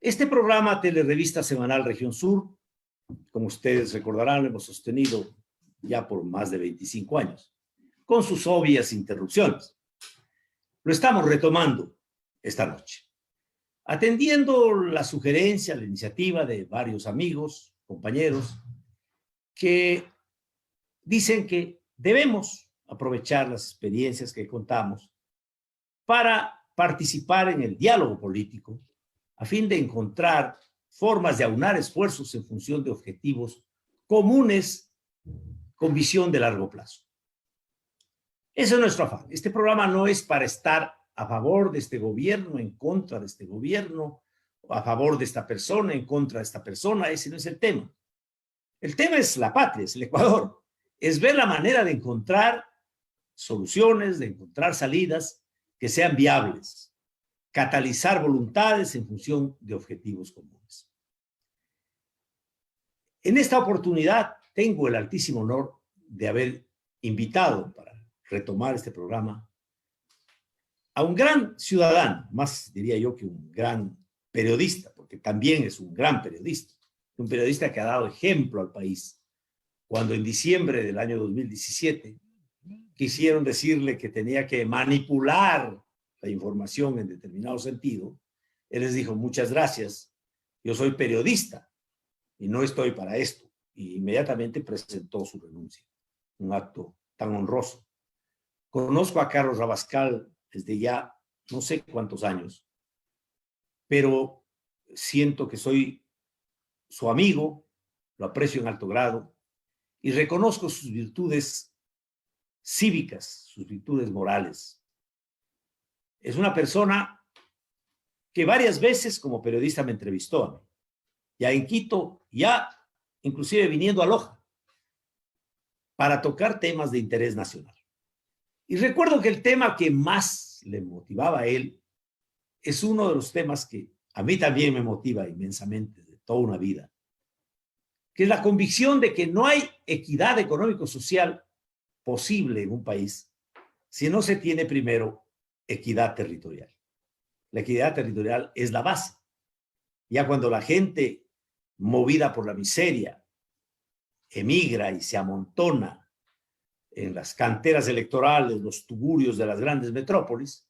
Este programa Telerevista Semanal Región Sur, como ustedes recordarán, lo hemos sostenido ya por más de 25 años, con sus obvias interrupciones. Lo estamos retomando esta noche, atendiendo la sugerencia, la iniciativa de varios amigos, compañeros, que dicen que debemos aprovechar las experiencias que contamos para participar en el diálogo político a fin de encontrar formas de aunar esfuerzos en función de objetivos comunes con visión de largo plazo. Ese es nuestro afán. Este programa no es para estar a favor de este gobierno, en contra de este gobierno, a favor de esta persona, en contra de esta persona. Ese no es el tema. El tema es la patria, es el Ecuador. Es ver la manera de encontrar soluciones, de encontrar salidas que sean viables, catalizar voluntades en función de objetivos comunes. En esta oportunidad tengo el altísimo honor de haber invitado para retomar este programa a un gran ciudadano, más diría yo que un gran periodista, porque también es un gran periodista, un periodista que ha dado ejemplo al país. Cuando en diciembre del año 2017 quisieron decirle que tenía que manipular la información en determinado sentido, él les dijo: muchas gracias, yo soy periodista y no estoy para esto. Y inmediatamente presentó su renuncia, un acto tan honroso. Conozco a Carlos Rabascal desde ya no sé cuántos años, pero siento que soy su amigo, lo aprecio en alto grado y reconozco sus virtudes cívicas, sus virtudes morales. Es una persona que varias veces como periodista me entrevistó a mí, ya en Quito, ya inclusive viniendo a Loja, para tocar temas de interés nacional. Y recuerdo que el tema que más le motivaba a él es uno de los temas que a mí también me motiva inmensamente de toda una vida, que es la convicción de que no hay equidad económico-social posible en un país si no se tiene primero equidad territorial. La equidad territorial es la base. Ya cuando la gente, movida por la miseria, emigra y se amontona en las canteras electorales, los tugurios de las grandes metrópolis,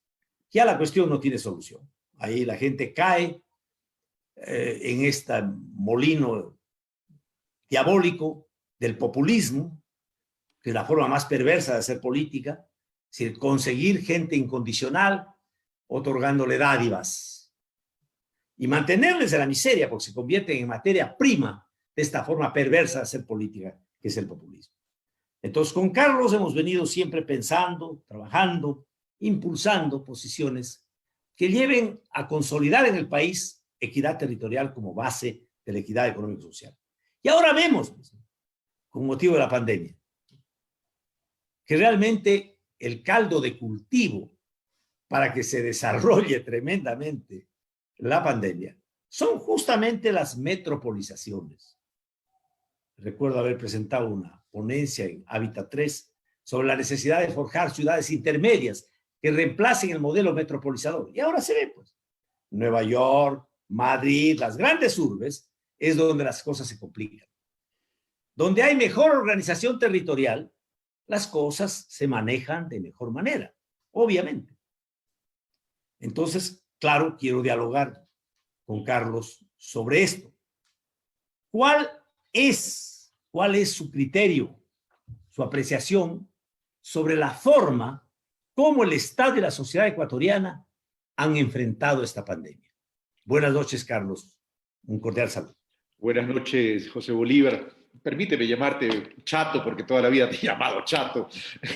ya la cuestión no tiene solución. Ahí la gente cae en este molino diabólico del populismo, que es la forma más perversa de hacer política, es decir, conseguir gente incondicional, otorgándole dádivas y mantenerles en la miseria, porque se convierten en materia prima de esta forma perversa de hacer política, que es el populismo. Entonces, con Carlos hemos venido siempre pensando, trabajando, impulsando posiciones que lleven a consolidar en el país equidad territorial como base de la equidad económico-social. Y ahora vemos, con motivo de la pandemia, que realmente el caldo de cultivo para que se desarrolle tremendamente la pandemia son justamente las metropolizaciones. Recuerdo haber presentado una ponencia en Hábitat 3 sobre la necesidad de forjar ciudades intermedias que reemplacen el modelo metropolizador. Y ahora se ve, pues, Nueva York, Madrid, las grandes urbes, es donde las cosas se complican. Donde hay mejor organización territorial, las cosas se manejan de mejor manera, obviamente. Entonces, claro, quiero dialogar con Carlos sobre esto. ¿Cuál es su criterio, su apreciación sobre la forma como el Estado y la sociedad ecuatoriana han enfrentado esta pandemia? Buenas noches, Carlos. Un cordial saludo. Buenas noches, José Bolívar. Permíteme llamarte Chato, porque toda la vida te he llamado Chato.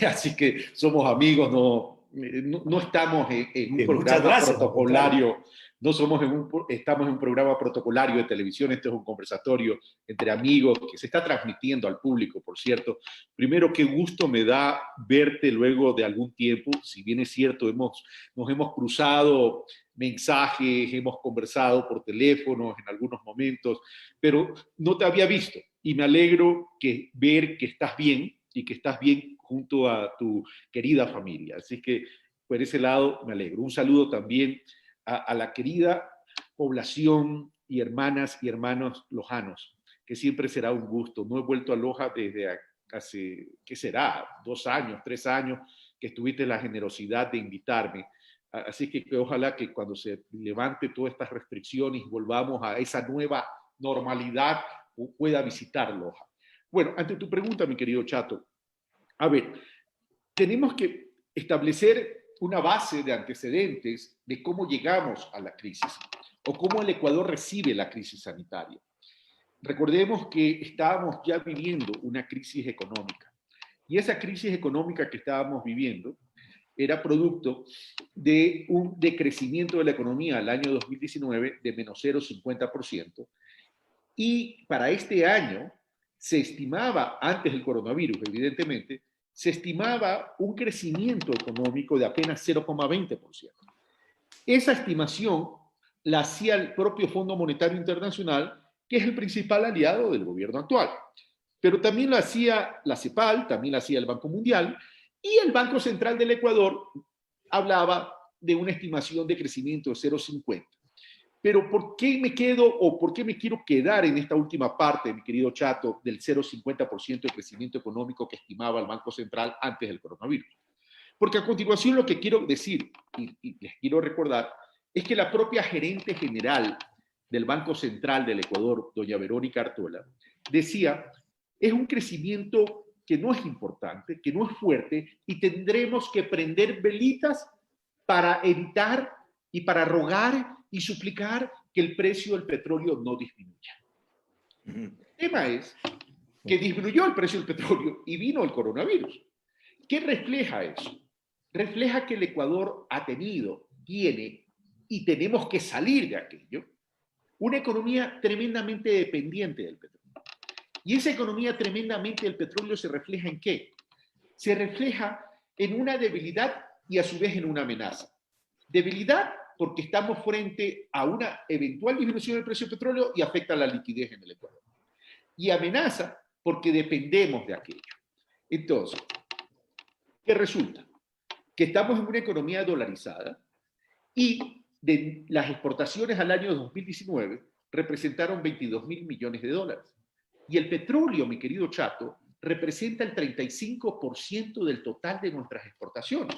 Así que somos amigos, no estamos en un programa protocolario. Estamos en un programa protocolario de televisión. Este es un conversatorio entre amigos que se está transmitiendo al público, por cierto. Primero, qué gusto me da verte luego de algún tiempo. Si bien es cierto, nos hemos cruzado mensajes, hemos conversado por teléfono en algunos momentos, pero no te había visto y me alegro ver que estás bien y que estás bien junto a tu querida familia. Así que por ese lado me alegro. Un saludo también a la querida población y hermanas y hermanos lojanos, que siempre será un gusto. No he vuelto a Loja desde hace, ¿qué será? 2 años, 3 años, que tuviste la generosidad de invitarme. Así que ojalá que cuando se levante todas estas restricciones y volvamos a esa nueva normalidad, pueda visitar Loja. Bueno, ante tu pregunta, mi querido Chato, a ver, tenemos que establecer una base de antecedentes de cómo llegamos a la crisis o cómo el Ecuador recibe la crisis sanitaria. Recordemos que estábamos ya viviendo una crisis económica y esa crisis económica que estábamos viviendo era producto de un decrecimiento de la economía al año 2019 de menos 0,50%, y para este año se estimaba, antes del coronavirus evidentemente, se estimaba un crecimiento económico de apenas 0,20%. Esa estimación la hacía el propio Fondo Monetario Internacional, que es el principal aliado del gobierno actual. Pero también la hacía la CEPAL, también la hacía el Banco Mundial, y el Banco Central del Ecuador hablaba de una estimación de crecimiento de 0,50. Pero ¿por qué me quedo o por qué me quiero quedar en esta última parte, mi querido Chato, del 0,50% de crecimiento económico que estimaba el Banco Central antes del coronavirus? Porque a continuación lo que quiero decir, y les quiero recordar, es que la propia gerente general del Banco Central del Ecuador, doña Verónica Artola, decía, es un crecimiento que no es importante, que no es fuerte, y tendremos que prender velitas para evitar y para rogar y suplicar que el precio del petróleo no disminuya. El tema es que disminuyó el precio del petróleo y vino el coronavirus. ¿Qué refleja eso? Refleja que el Ecuador ha tenido, tiene, y tenemos que salir de aquello, una economía tremendamente dependiente del petróleo. Y esa economía tremendamente del petróleo se refleja ¿en qué? Se refleja en una debilidad y a su vez en una amenaza. Debilidad porque estamos frente a una eventual disminución del precio del petróleo y afecta la liquidez en el Ecuador. Y amenaza porque dependemos de aquello. Entonces, ¿qué resulta? Que estamos en una economía dolarizada y de las exportaciones al año 2019 representaron 22.000 millones de dólares. Y el petróleo, mi querido Chato, representa el 35% del total de nuestras exportaciones.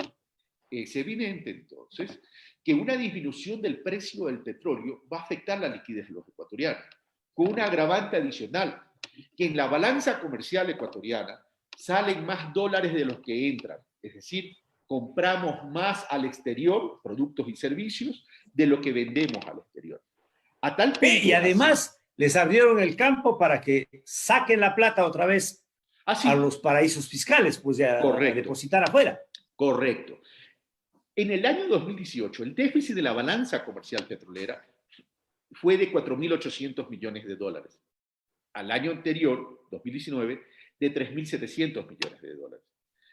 Es evidente, entonces, que una disminución del precio del petróleo va a afectar la liquidez de los ecuatorianos, con una agravante adicional, que en la balanza comercial ecuatoriana salen más dólares de los que entran, es decir, compramos más al exterior, productos y servicios, de lo que vendemos al exterior. A tal punto, y además les abrieron el campo para que saquen la plata otra vez a los paraísos fiscales, pues a depositar afuera. Correcto. En el año 2018, el déficit de la balanza comercial petrolera fue de 4.800 millones de dólares. Al año anterior, 2019, de 3.700 millones de dólares.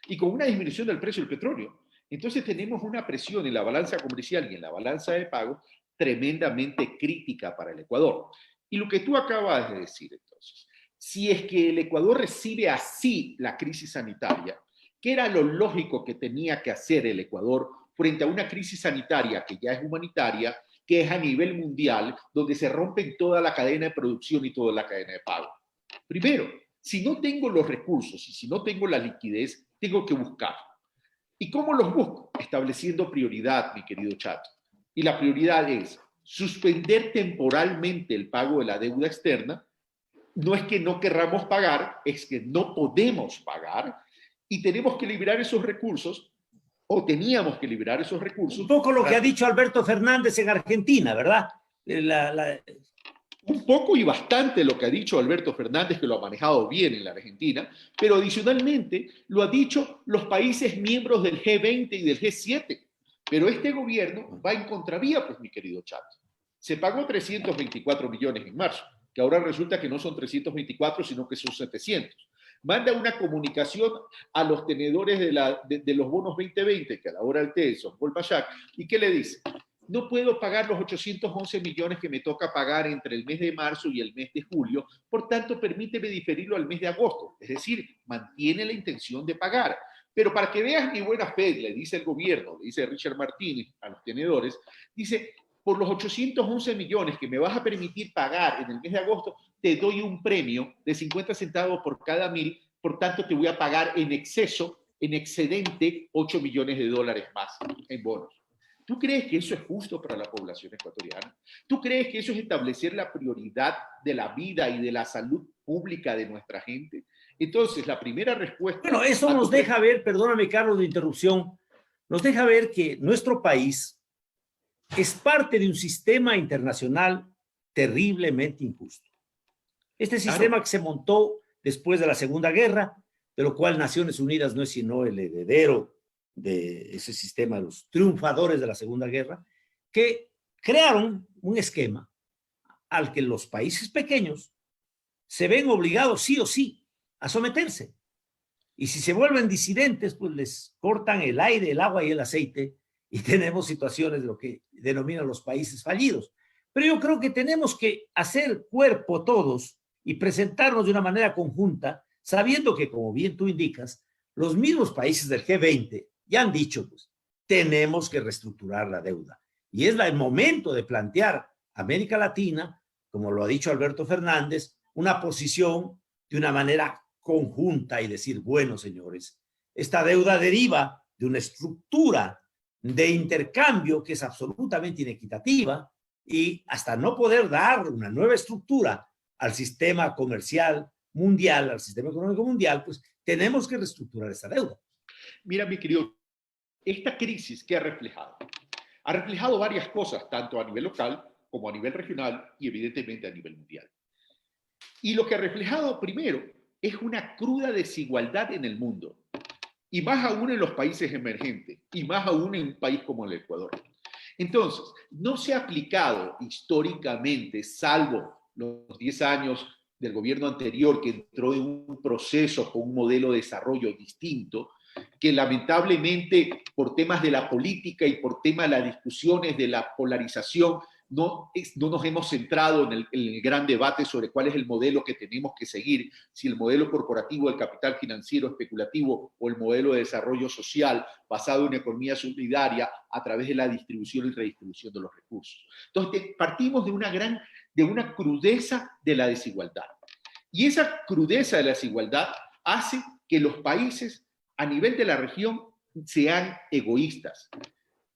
Y con una disminución del precio del petróleo. Entonces tenemos una presión en la balanza comercial y en la balanza de pagos tremendamente crítica para el Ecuador. Y lo que tú acabas de decir, entonces, si es que el Ecuador recibe así la crisis sanitaria, ¿qué era lo lógico que tenía que hacer el Ecuador frente a una crisis sanitaria que ya es humanitaria, que es a nivel mundial, donde se rompen toda la cadena de producción y toda la cadena de pago? Primero, si no tengo los recursos y si no tengo la liquidez, tengo que buscar. ¿Y cómo los busco? Estableciendo prioridad, mi querido Chato. Y la prioridad es suspender temporalmente el pago de la deuda externa. No es que no querramos pagar, es que no podemos pagar y tenemos que liberar esos recursos, o teníamos que liberar esos recursos. Un poco lo que ha dicho Alberto Fernández en Argentina, ¿verdad? Un poco y bastante lo que ha dicho Alberto Fernández, que lo ha manejado bien en la Argentina, pero adicionalmente lo ha dicho los países miembros del G20 y del G7. Pero este gobierno va en contravía, pues, mi querido Chato. Se pagó 324 millones en marzo, que ahora resulta que no son 324, sino que son 700. Manda una comunicación a los tenedores de los bonos 2020, que a la hora del té son Paul Pachac, ¿y qué le dice? No puedo pagar los 811 millones que me toca pagar entre el mes de marzo y el mes de julio, por tanto, permíteme diferirlo al mes de agosto. Es decir, mantiene la intención de pagar. Pero para que veas mi buena fe, le dice el gobierno, le dice Richard Martínez a los tenedores, dice, por los 811 millones que me vas a permitir pagar en el mes de agosto, te doy un premio de 50 centavos por cada 1.000, por tanto te voy a pagar en exceso, en excedente, 8 millones de dólares más en bonos. ¿Tú crees que eso es justo para la población ecuatoriana? ¿Tú crees que eso es establecer la prioridad de la vida y de la salud pública de nuestra gente? Entonces, la primera respuesta... Bueno, eso nos deja ver, perdóname Carlos de interrupción, nos deja ver que nuestro país es parte de un sistema internacional terriblemente injusto. Este sistema que se montó después de la Segunda Guerra, de lo cual Naciones Unidas no es sino el heredero de ese sistema de los triunfadores de la Segunda Guerra, que crearon un esquema al que los países pequeños se ven obligados sí o sí a someterse. Y si se vuelven disidentes, pues les cortan el aire, el agua y el aceite, y tenemos situaciones de lo que denominan los países fallidos. Pero yo creo que tenemos que hacer cuerpo todos y presentarnos de una manera conjunta, sabiendo que, como bien tú indicas, los mismos países del G20 ya han dicho, pues, tenemos que reestructurar la deuda. Y es el momento de plantear a América Latina, como lo ha dicho Alberto Fernández, una posición de una manera conjunta y decir, bueno, señores, esta deuda deriva de una estructura de intercambio que es absolutamente inequitativa y hasta no poder dar una nueva estructura al sistema comercial mundial, al sistema económico mundial, pues tenemos que reestructurar esta deuda. Mira, mi querido, esta crisis que ha reflejado varias cosas, tanto a nivel local como a nivel regional y evidentemente a nivel mundial. Y lo que ha reflejado primero es una cruda desigualdad en el mundo, y más aún en los países emergentes, y más aún en un país como el Ecuador. Entonces, no se ha aplicado históricamente, salvo los 10 años del gobierno anterior que entró en un proceso con un modelo de desarrollo distinto, que lamentablemente por temas de la política y por temas de las discusiones de la polarización no nos hemos centrado en el gran debate sobre cuál es el modelo que tenemos que seguir, si el modelo corporativo del capital financiero especulativo o el modelo de desarrollo social basado en una economía solidaria a través de la distribución y redistribución de los recursos. Entonces, partimos de una crudeza de la desigualdad. Y esa crudeza de la desigualdad hace que los países a nivel de la región sean egoístas.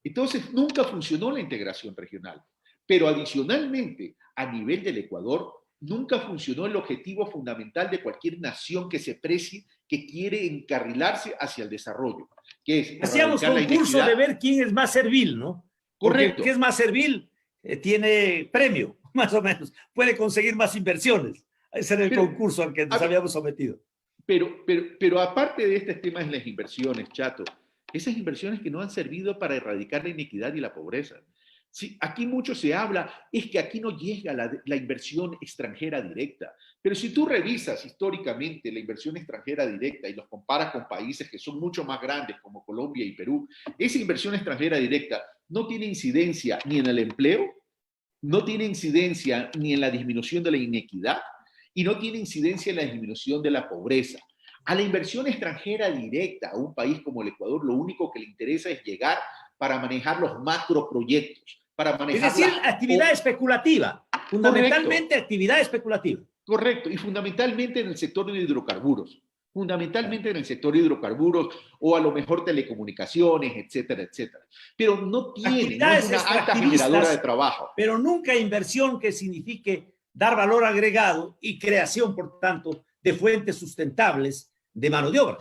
Entonces, nunca funcionó la integración regional. Pero adicionalmente, a nivel del Ecuador, nunca funcionó el objetivo fundamental de cualquier nación que se precie, que quiere encarrilarse hacia el desarrollo, que es hacíamos concurso de ver quién es más servil, ¿no? Correcto. Porque el que es más servil tiene premio, más o menos, puede conseguir más inversiones. Ese era el concurso al que nos habíamos sometido. Pero aparte de este tema de las inversiones, Chato, esas inversiones que no han servido para erradicar la inequidad y la pobreza. Sí, aquí mucho se habla, es que aquí no llega la inversión extranjera directa, pero si tú revisas históricamente la inversión extranjera directa y los comparas con países que son mucho más grandes como Colombia y Perú, esa inversión extranjera directa no tiene incidencia ni en el empleo, no tiene incidencia ni en la disminución de la inequidad y no tiene incidencia en la disminución de la pobreza. A la inversión extranjera directa a un país como el Ecuador, lo único que le interesa es llegar para manejar los macroproyectos. Es decir, actividad especulativa, fundamentalmente. Correcto. Actividad especulativa. Correcto, y fundamentalmente en el sector de hidrocarburos, en el sector de hidrocarburos o a lo mejor telecomunicaciones, etcétera, etcétera. Pero no tiene una alta generadora de trabajo. Pero nunca inversión que signifique dar valor agregado y creación, por tanto, de fuentes sustentables de mano de obra.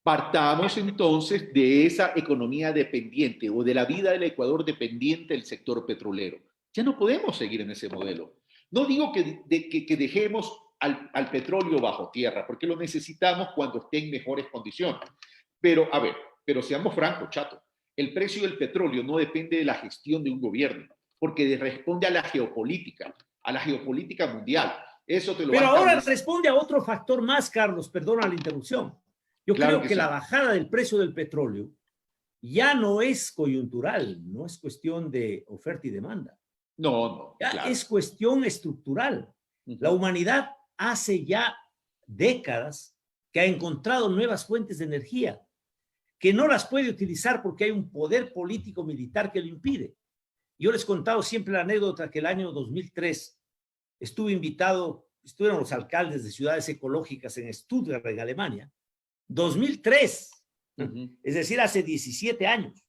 Partamos entonces de esa economía dependiente o de la vida del Ecuador dependiente del sector petrolero. Ya no podemos seguir en ese modelo. No digo que dejemos al petróleo bajo tierra, porque lo necesitamos cuando esté en mejores condiciones. Pero, a ver, seamos francos, Chato, el precio del petróleo no depende de la gestión de un gobierno, porque responde a la geopolítica mundial. Eso te lo Pero ahora responde a otro factor más, Carlos, perdona la interrupción. Yo creo que la bajada del precio del petróleo ya no es coyuntural, no es cuestión de oferta y demanda. No. Ya es cuestión estructural. La humanidad hace ya décadas que ha encontrado nuevas fuentes de energía, que no las puede utilizar porque hay un poder político militar que lo impide. Yo les he contado siempre la anécdota que el año 2003 estuvieron los alcaldes de ciudades ecológicas en Stuttgart, en Alemania. 2003, es decir, hace 17 años.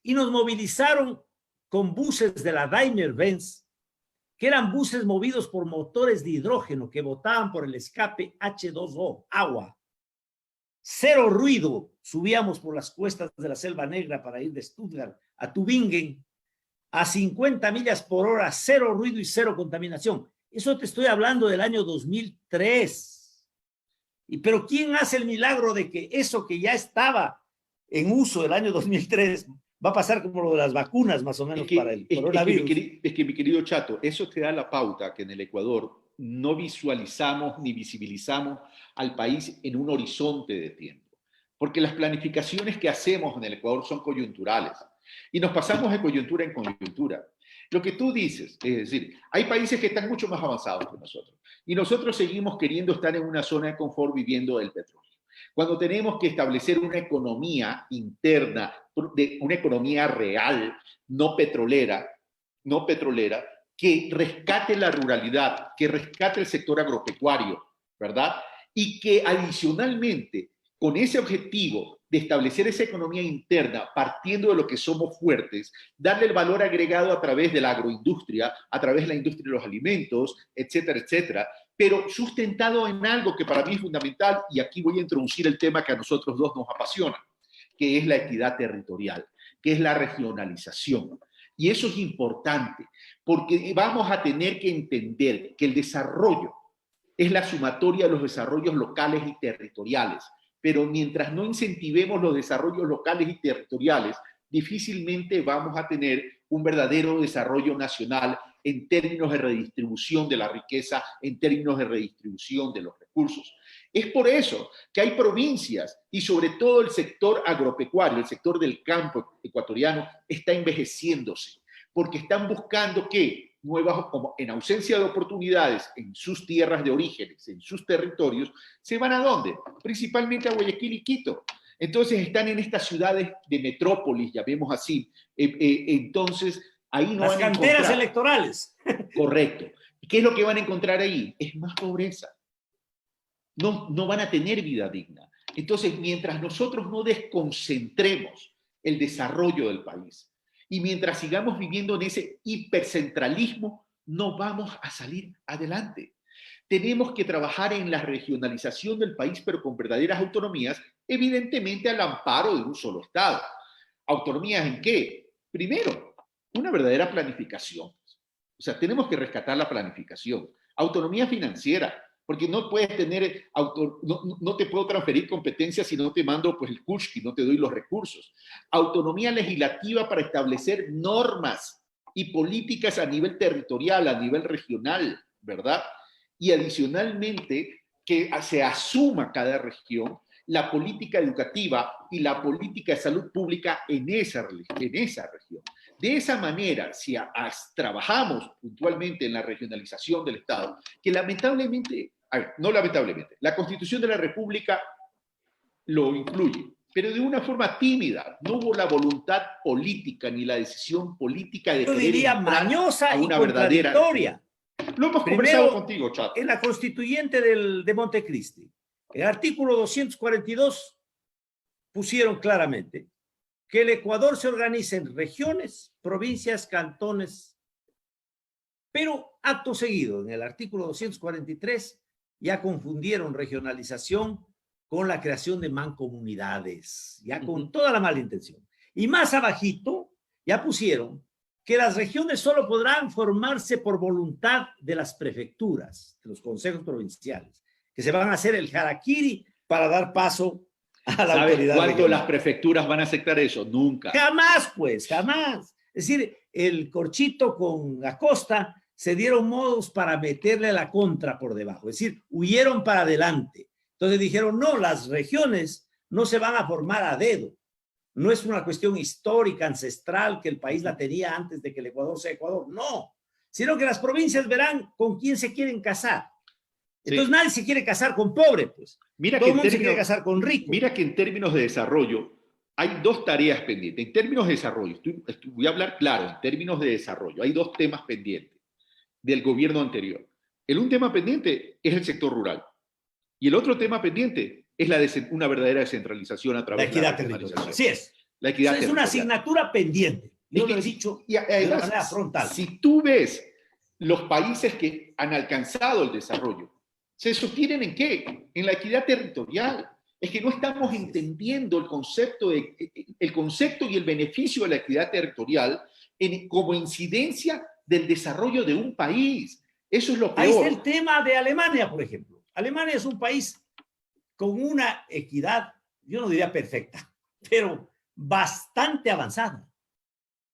Y nos movilizaron con buses de la Daimler-Benz, que eran buses movidos por motores de hidrógeno que botaban por el escape H2O, agua. Cero ruido. Subíamos por las cuestas de la Selva Negra para ir de Stuttgart a Tübingen a 50 millas por hora, cero ruido y cero contaminación. Eso te estoy hablando del año 2003. Pero ¿quién hace el milagro de que eso que ya estaba en uso el año 2003 va a pasar como lo de las vacunas, más o menos, para el coronavirus? Es que, mi querido Chato, eso te da la pauta que en el Ecuador no visualizamos ni visibilizamos al país en un horizonte de tiempo. Porque las planificaciones que hacemos en el Ecuador son coyunturales. Y nos pasamos de coyuntura en coyuntura. Lo que tú dices, es decir, hay países que están mucho más avanzados que nosotros. Y nosotros seguimos queriendo estar en una zona de confort viviendo del petróleo. Cuando tenemos que establecer una economía interna, una economía real, no petrolera, que rescate la ruralidad, que rescate el sector agropecuario, ¿verdad? Y que adicionalmente, con ese objetivo de establecer esa economía interna, partiendo de lo que somos fuertes, darle el valor agregado a través de la agroindustria, a través de la industria de los alimentos, etcétera, etcétera, pero sustentado en algo que para mí es fundamental, y aquí voy a introducir el tema que a nosotros dos nos apasiona, que es la equidad territorial, que es la regionalización. Y eso es importante, porque vamos a tener que entender que el desarrollo es la sumatoria de los desarrollos locales y territoriales, pero mientras no incentivemos los desarrollos locales y territoriales, difícilmente vamos a tener un verdadero desarrollo nacional en términos de redistribución de la riqueza, en términos de redistribución de los recursos. Es por eso que hay provincias, y sobre todo el sector agropecuario, el sector del campo ecuatoriano, está envejeciéndose, porque están buscando que nuevas, como en ausencia de oportunidades en sus tierras de orígenes, en sus territorios, ¿se van a dónde? Principalmente a Guayaquil y Quito. Entonces están en estas ciudades de metrópolis, llamemos así. Entonces ahí no las van a encontrar... canteras electorales. Correcto. ¿Qué es lo que van a encontrar ahí? Es más pobreza. No van a tener vida digna. Entonces, mientras nosotros no desconcentremos el desarrollo del país, y mientras sigamos viviendo en ese hipercentralismo, no vamos a salir adelante. Tenemos que trabajar en la regionalización del país, pero con verdaderas autonomías, evidentemente al amparo de un solo Estado. ¿Autonomías en qué? Primero, una verdadera planificación. O sea, tenemos que rescatar la planificación. Autonomía financiera, porque no puedes tener, no te puedo transferir competencias si no te mando pues el Kushki, no te doy los recursos. Autonomía legislativa para establecer normas y políticas a nivel territorial, a nivel regional, ¿verdad? Y adicionalmente que se asuma cada región la política educativa y la política de salud pública en esa región. De esa manera, si trabajamos puntualmente en la regionalización del Estado, que lamentablemente, no lamentablemente, la Constitución de la República lo incluye, pero de una forma tímida. No hubo la voluntad política ni la decisión política de... Yo diría mañosa y contradictoria. Lo hemos conversado contigo, Chato. En la constituyente de Montecristi, el artículo 242 pusieron claramente que el Ecuador se organiza en regiones, provincias, cantones, pero acto seguido, en el artículo 243, ya confundieron regionalización con la creación de mancomunidades, ya con toda la mala intención. Y más abajito, ya pusieron que las regiones solo podrán formarse por voluntad de las prefecturas, de los consejos provinciales, que se van a hacer el harakiri para dar paso a la autoridad. ¿Sabes cuánto las prefecturas van a aceptar eso? Nunca. Jamás, pues, jamás. Es decir, el Corchito con Acosta se dieron modos para meterle la contra por debajo, es decir, huyeron para adelante. Entonces dijeron, no, las regiones no se van a formar a dedo. No es una cuestión histórica, ancestral, que el país la tenía antes de que el Ecuador sea Ecuador. No, sino que las provincias verán con quién se quieren casar. Entonces sí. Nadie se quiere casar con pobre, pues. Mira todo el mundo se quiere casar con rico. Mira que en términos de desarrollo, hay dos tareas pendientes. En términos de desarrollo, voy a hablar claro, en términos de desarrollo, hay dos temas pendientes del gobierno anterior. Un tema pendiente es el sector rural. Y el otro tema pendiente es una verdadera descentralización a través de la equidad territorial. Así es. La equidad es una asignatura pendiente. Yo lo he dicho y además, de manera frontal. Si tú ves los países que han alcanzado el desarrollo, ¿se sostienen en qué? En la equidad territorial. Es que no estamos entendiendo el concepto y el beneficio de la equidad territorial como incidencia del desarrollo de un país. Eso es lo peor. Ahí está el tema de Alemania, por ejemplo. Alemania es un país con una equidad, yo no diría perfecta, pero bastante avanzada.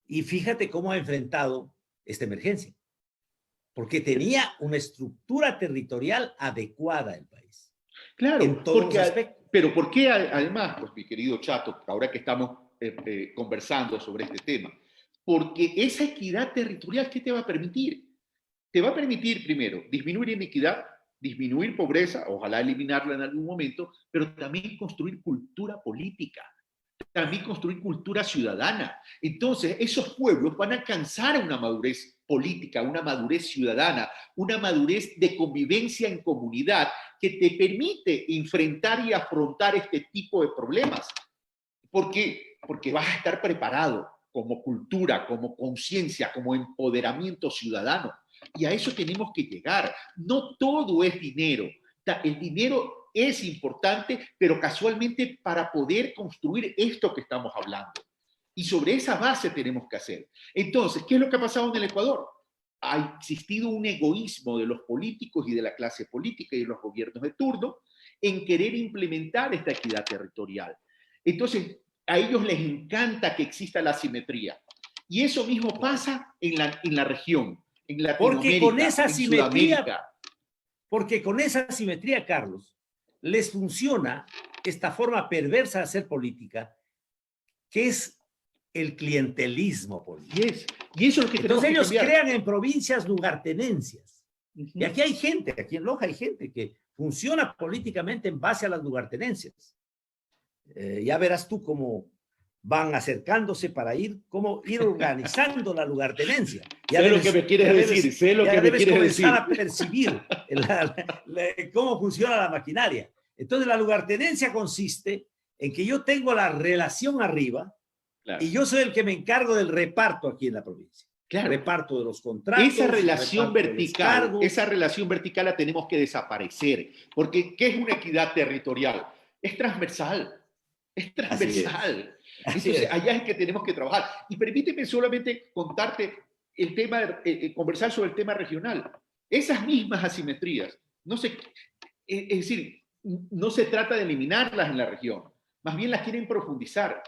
Y fíjate cómo ha enfrentado esta emergencia. Porque tenía una estructura territorial adecuada el país. Claro, en todos los aspectos. Pero ¿por qué además, pues mi querido Chato, ahora que estamos conversando sobre este tema? Porque esa equidad territorial, ¿qué te va a permitir? Te va a permitir, primero, disminuir inequidad, disminuir pobreza, ojalá eliminarla en algún momento, pero también construir cultura política, también construir cultura ciudadana. Entonces, esos pueblos van a alcanzar una madurez política, una madurez ciudadana, una madurez de convivencia en comunidad que te permite enfrentar y afrontar este tipo de problemas. ¿Por qué? Porque vas a estar preparado como cultura, como conciencia, como empoderamiento ciudadano. Y a eso tenemos que llegar. No todo es dinero. El dinero es importante, pero casualmente para poder construir esto que estamos hablando. Y sobre esa base tenemos que hacer. Entonces, ¿qué es lo que ha pasado en el Ecuador? Ha existido un egoísmo de los políticos y de la clase política y de los gobiernos de turno en querer implementar esta equidad territorial. Entonces, a ellos les encanta que exista la asimetría. Y eso mismo pasa en la región, en Latinoamérica, porque con esa en Sudamérica. Porque con esa asimetría, Carlos, les funciona esta forma perversa de hacer política, que es el clientelismo político. Y eso es lo que Entonces ellos cambiar. crean en provincias lugartenencias. Y aquí hay gente, aquí en Loja hay gente que funciona políticamente en base a las lugartenencias. Ya verás tú cómo van acercándose para ir organizando la lugartenencia. Ya sé lo que me quieres decir, sé lo que me quieres decir. A percibir cómo funciona la maquinaria. Entonces la lugartenencia consiste en que yo tengo la relación arriba, claro, y yo soy el que me encargo del reparto aquí en la provincia. Claro. Reparto de los contratos. Esa relación vertical la tenemos que desaparecer, porque ¿qué es una equidad territorial? Es transversal. Es transversal. Entonces, allá es que tenemos que trabajar. Y permíteme solamente contarte el tema, conversar sobre el tema regional. Esas mismas asimetrías, es decir, no se trata de eliminarlas en la región, más bien las quieren profundizar.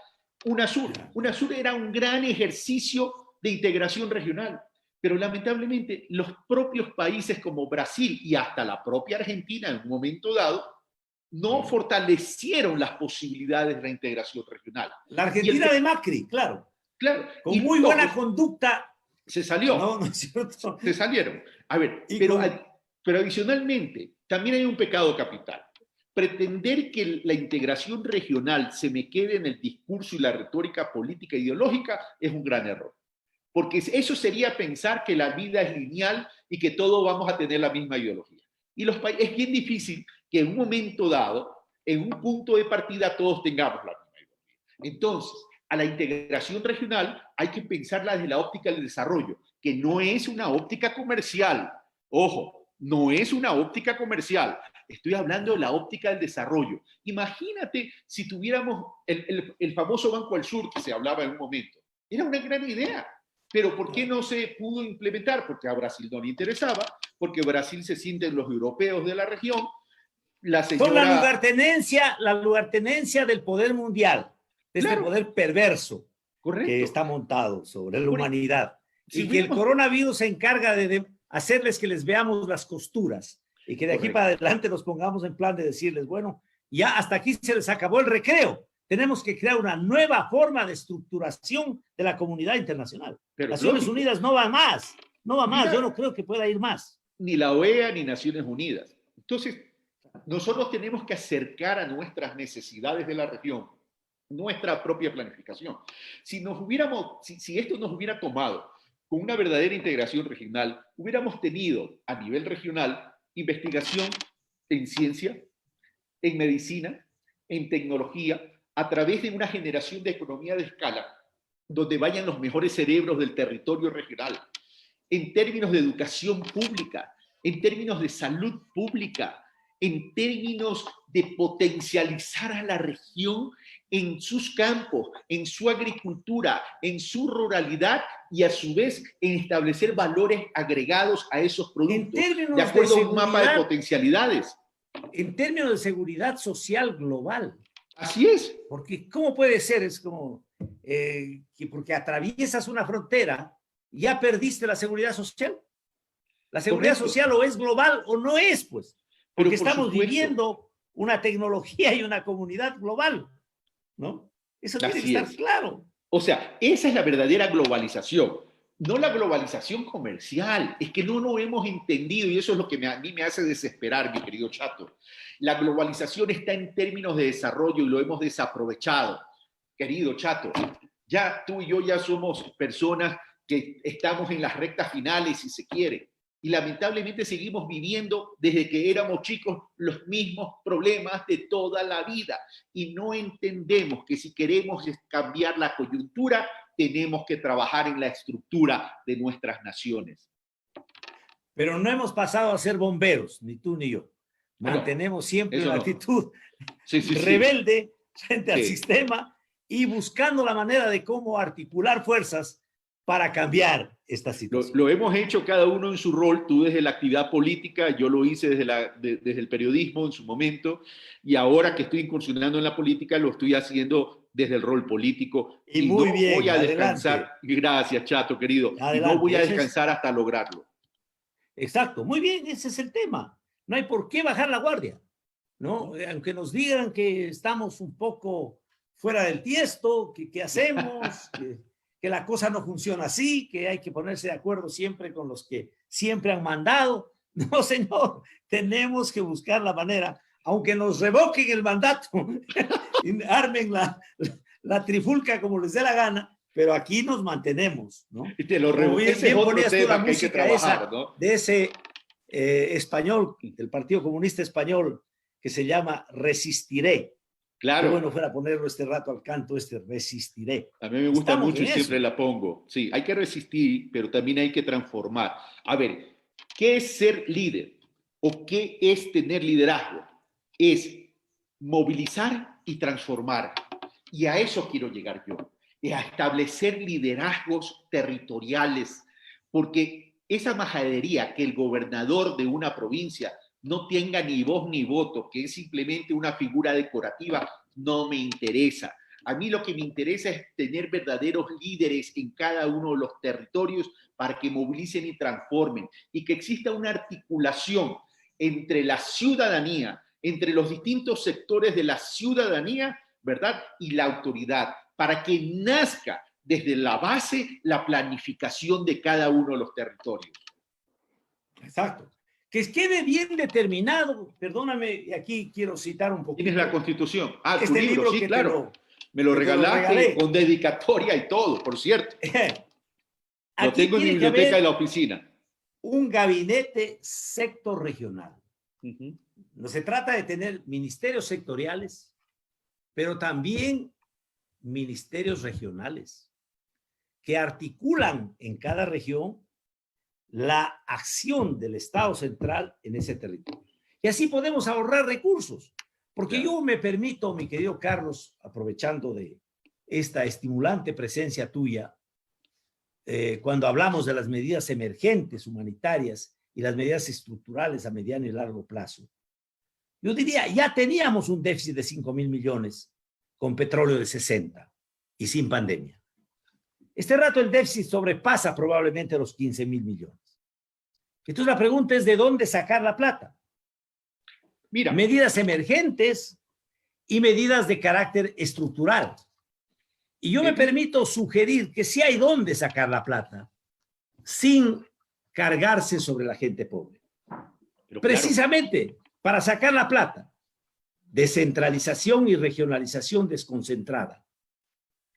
UNASUR era un gran ejercicio de integración regional, pero lamentablemente los propios países como Brasil y hasta la propia Argentina en un momento dado no fortalecieron las posibilidades de reintegración regional. La Argentina de Macri, claro. Con muy buena conducta. Se salió. No es cierto. Se salieron. A ver, pero adicionalmente, también hay un pecado capital. Pretender que la integración regional se me quede en el discurso y la retórica política e ideológica es un gran error. Porque eso sería pensar que la vida es lineal y que todos vamos a tener la misma ideología. Y es bien difícil que en un momento dado, en un punto de partida, todos tengamos la misma ideología. Entonces, a la integración regional hay que pensarla desde la óptica del desarrollo, que no es una óptica comercial. Ojo, no es una óptica comercial. Estoy hablando de la óptica del desarrollo. Imagínate si tuviéramos el famoso Banco del Sur que se hablaba en un momento. Era una gran idea. Pero ¿por qué no se pudo implementar? Porque a Brasil no le interesaba, porque Brasil se sienten los europeos de la región. Son la lugartenencia del poder mundial, de este poder perverso. Correcto. Que está montado sobre la humanidad. Y que el coronavirus se encarga de hacerles que les veamos las costuras y que de aquí para adelante nos pongamos en plan de decirles, bueno, ya hasta aquí se les acabó el recreo. Tenemos que crear una nueva forma de estructuración de la comunidad internacional. Naciones Unidas no va más, yo no creo que pueda ir más. Ni la OEA ni Naciones Unidas. Entonces, nosotros tenemos que acercar a nuestras necesidades de la región nuestra propia planificación. Si esto nos hubiera tomado con una verdadera integración regional, hubiéramos tenido a nivel regional investigación en ciencia, en medicina, en tecnología, a través de una generación de economía de escala, donde vayan los mejores cerebros del territorio regional, en términos de educación pública, en términos de salud pública, en términos de potencializar a la región en sus campos, en su agricultura, en su ruralidad y a su vez en establecer valores agregados a esos productos, de acuerdo a un mapa de potencialidades. En términos de seguridad social global. Así es. Porque ¿cómo puede ser? Es como que porque atraviesas una frontera, ya perdiste la seguridad social. La seguridad social o es global o no es, pues. Porque estamos viviendo una tecnología y una comunidad global, ¿no? Eso tiene que estar claro. O sea, esa es la verdadera globalización, no la globalización comercial. Es que no lo hemos entendido y eso es lo que a mí me hace desesperar, mi querido Chato. La globalización está en términos de desarrollo y lo hemos desaprovechado. Querido Chato, ya tú y yo ya somos personas que estamos en las rectas finales, si se quiere. Y lamentablemente seguimos viviendo desde que éramos chicos los mismos problemas de toda la vida. Y no entendemos que si queremos cambiar la coyuntura, tenemos que trabajar en la estructura de nuestras naciones. Pero no hemos pasado a ser bomberos, ni tú ni yo. Mantenemos siempre una actitud rebelde frente al sistema y buscando la manera de cómo articular fuerzas para cambiar esta situación. Lo hemos hecho cada uno en su rol, tú desde la actividad política, yo lo hice desde el periodismo en su momento, y ahora que estoy incursionando en la política, lo estoy haciendo desde el rol político. Y muy bien, voy a descansar. Gracias, Chato, querido. Y no voy a descansar hasta lograrlo. Exacto, muy bien, ese es el tema. No hay por qué bajar la guardia, ¿no? Aunque nos digan que estamos un poco fuera del tiesto, que hacemos, que la cosa no funciona así, que hay que ponerse de acuerdo siempre con los que siempre han mandado. No, señor, tenemos que buscar la manera, aunque nos revoquen el mandato, armen la trifulca como les dé la gana, pero aquí nos mantenemos, ¿no? Y te lo revoqué, ese es otro tema que hay que trabajar, ¿no? De ese español, del Partido Comunista Español, que se llama Resistiré. Claro. Qué bueno fuera ponerlo este rato al canto, resistiré. A mí me gusta mucho y siempre la pongo. Sí, hay que resistir, pero también hay que transformar. A ver, ¿qué es ser líder? ¿O qué es tener liderazgo? Es movilizar y transformar. Y a eso quiero llegar yo. A establecer liderazgos territoriales. Porque esa majadería que el gobernador de una provincia no tenga ni voz ni voto, que es simplemente una figura decorativa, no me interesa. A mí lo que me interesa es tener verdaderos líderes en cada uno de los territorios para que movilicen y transformen y que exista una articulación entre la ciudadanía, entre los distintos sectores de la ciudadanía, ¿verdad? Y la autoridad, para que nazca desde la base la planificación de cada uno de los territorios. Exacto. Que quede bien determinado, perdóname, aquí quiero citar un poquito. Tienes la Constitución. Ah, este tu libro, sí, claro. Me lo regalaste con dedicatoria y todo, por cierto. Lo tengo en mi biblioteca de la oficina. Un gabinete sector regional. No se trata de tener ministerios sectoriales, pero también ministerios regionales que articulan en cada región la acción del Estado central en ese territorio. Y así podemos ahorrar recursos. Porque yo me permito, mi querido Carlos, aprovechando de esta estimulante presencia tuya, cuando hablamos de las medidas emergentes humanitarias y las medidas estructurales a mediano y largo plazo, yo diría, ya teníamos un déficit de 5,000 millones con petróleo de 60 y sin pandemia. Este rato el déficit sobrepasa probablemente los 15,000 millones. Entonces la pregunta es, ¿de dónde sacar la plata? Mira, medidas emergentes y medidas de carácter estructural. Y yo me permito sugerir que sí hay dónde sacar la plata sin cargarse sobre la gente pobre. Pero precisamente para sacar la plata descentralización y regionalización desconcentrada,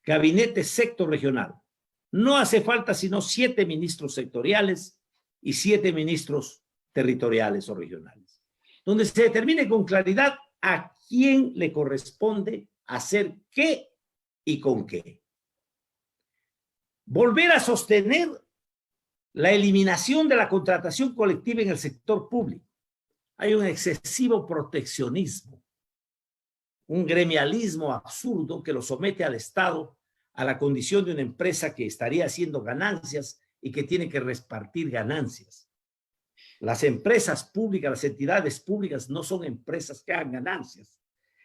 gabinete sectorregional. No hace falta sino 7 ministros sectoriales y 7 ministros territoriales o regionales, donde se determine con claridad a quién le corresponde hacer qué y con qué. Volver a sostener la eliminación de la contratación colectiva en el sector público. Hay un excesivo proteccionismo, un gremialismo absurdo que lo somete al Estado a la condición de una empresa que estaría haciendo ganancias y que tiene que repartir ganancias. Las empresas públicas, las entidades públicas no son empresas que hagan ganancias.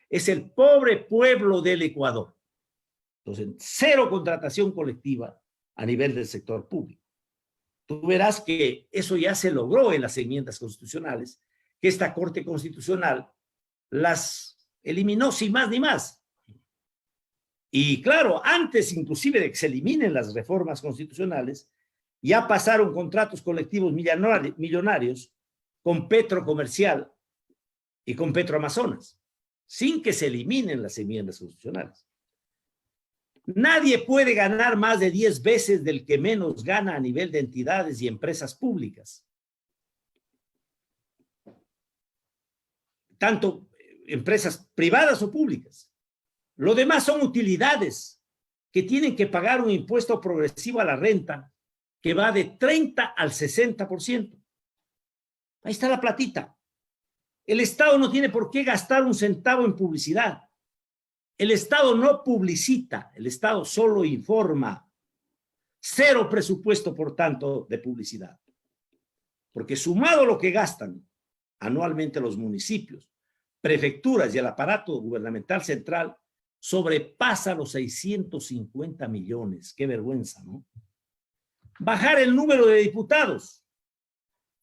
Es el pobre pueblo del Ecuador. Entonces, cero contratación colectiva a nivel del sector público. Tú verás que eso ya se logró en las enmiendas constitucionales, que esta Corte Constitucional las eliminó sin más ni más. Y claro, antes inclusive de que se eliminen las reformas constitucionales, ya pasaron contratos colectivos millonarios con Petrocomercial y con Petroamazonas, sin que se eliminen las enmiendas constitucionales. Nadie puede ganar más de 10 veces del que menos gana a nivel de entidades y empresas públicas. Tanto empresas privadas o públicas. Lo demás son utilidades que tienen que pagar un impuesto progresivo a la renta que va de 30 al 60%. Ahí está la platita. El Estado no tiene por qué gastar un centavo en publicidad. El Estado no publicita, el Estado solo informa. Cero presupuesto, por tanto, de publicidad. Porque sumado lo que gastan anualmente los municipios, prefecturas y el aparato gubernamental central, sobrepasa los 650 millones. Qué vergüenza, ¿no? Bajar el número de diputados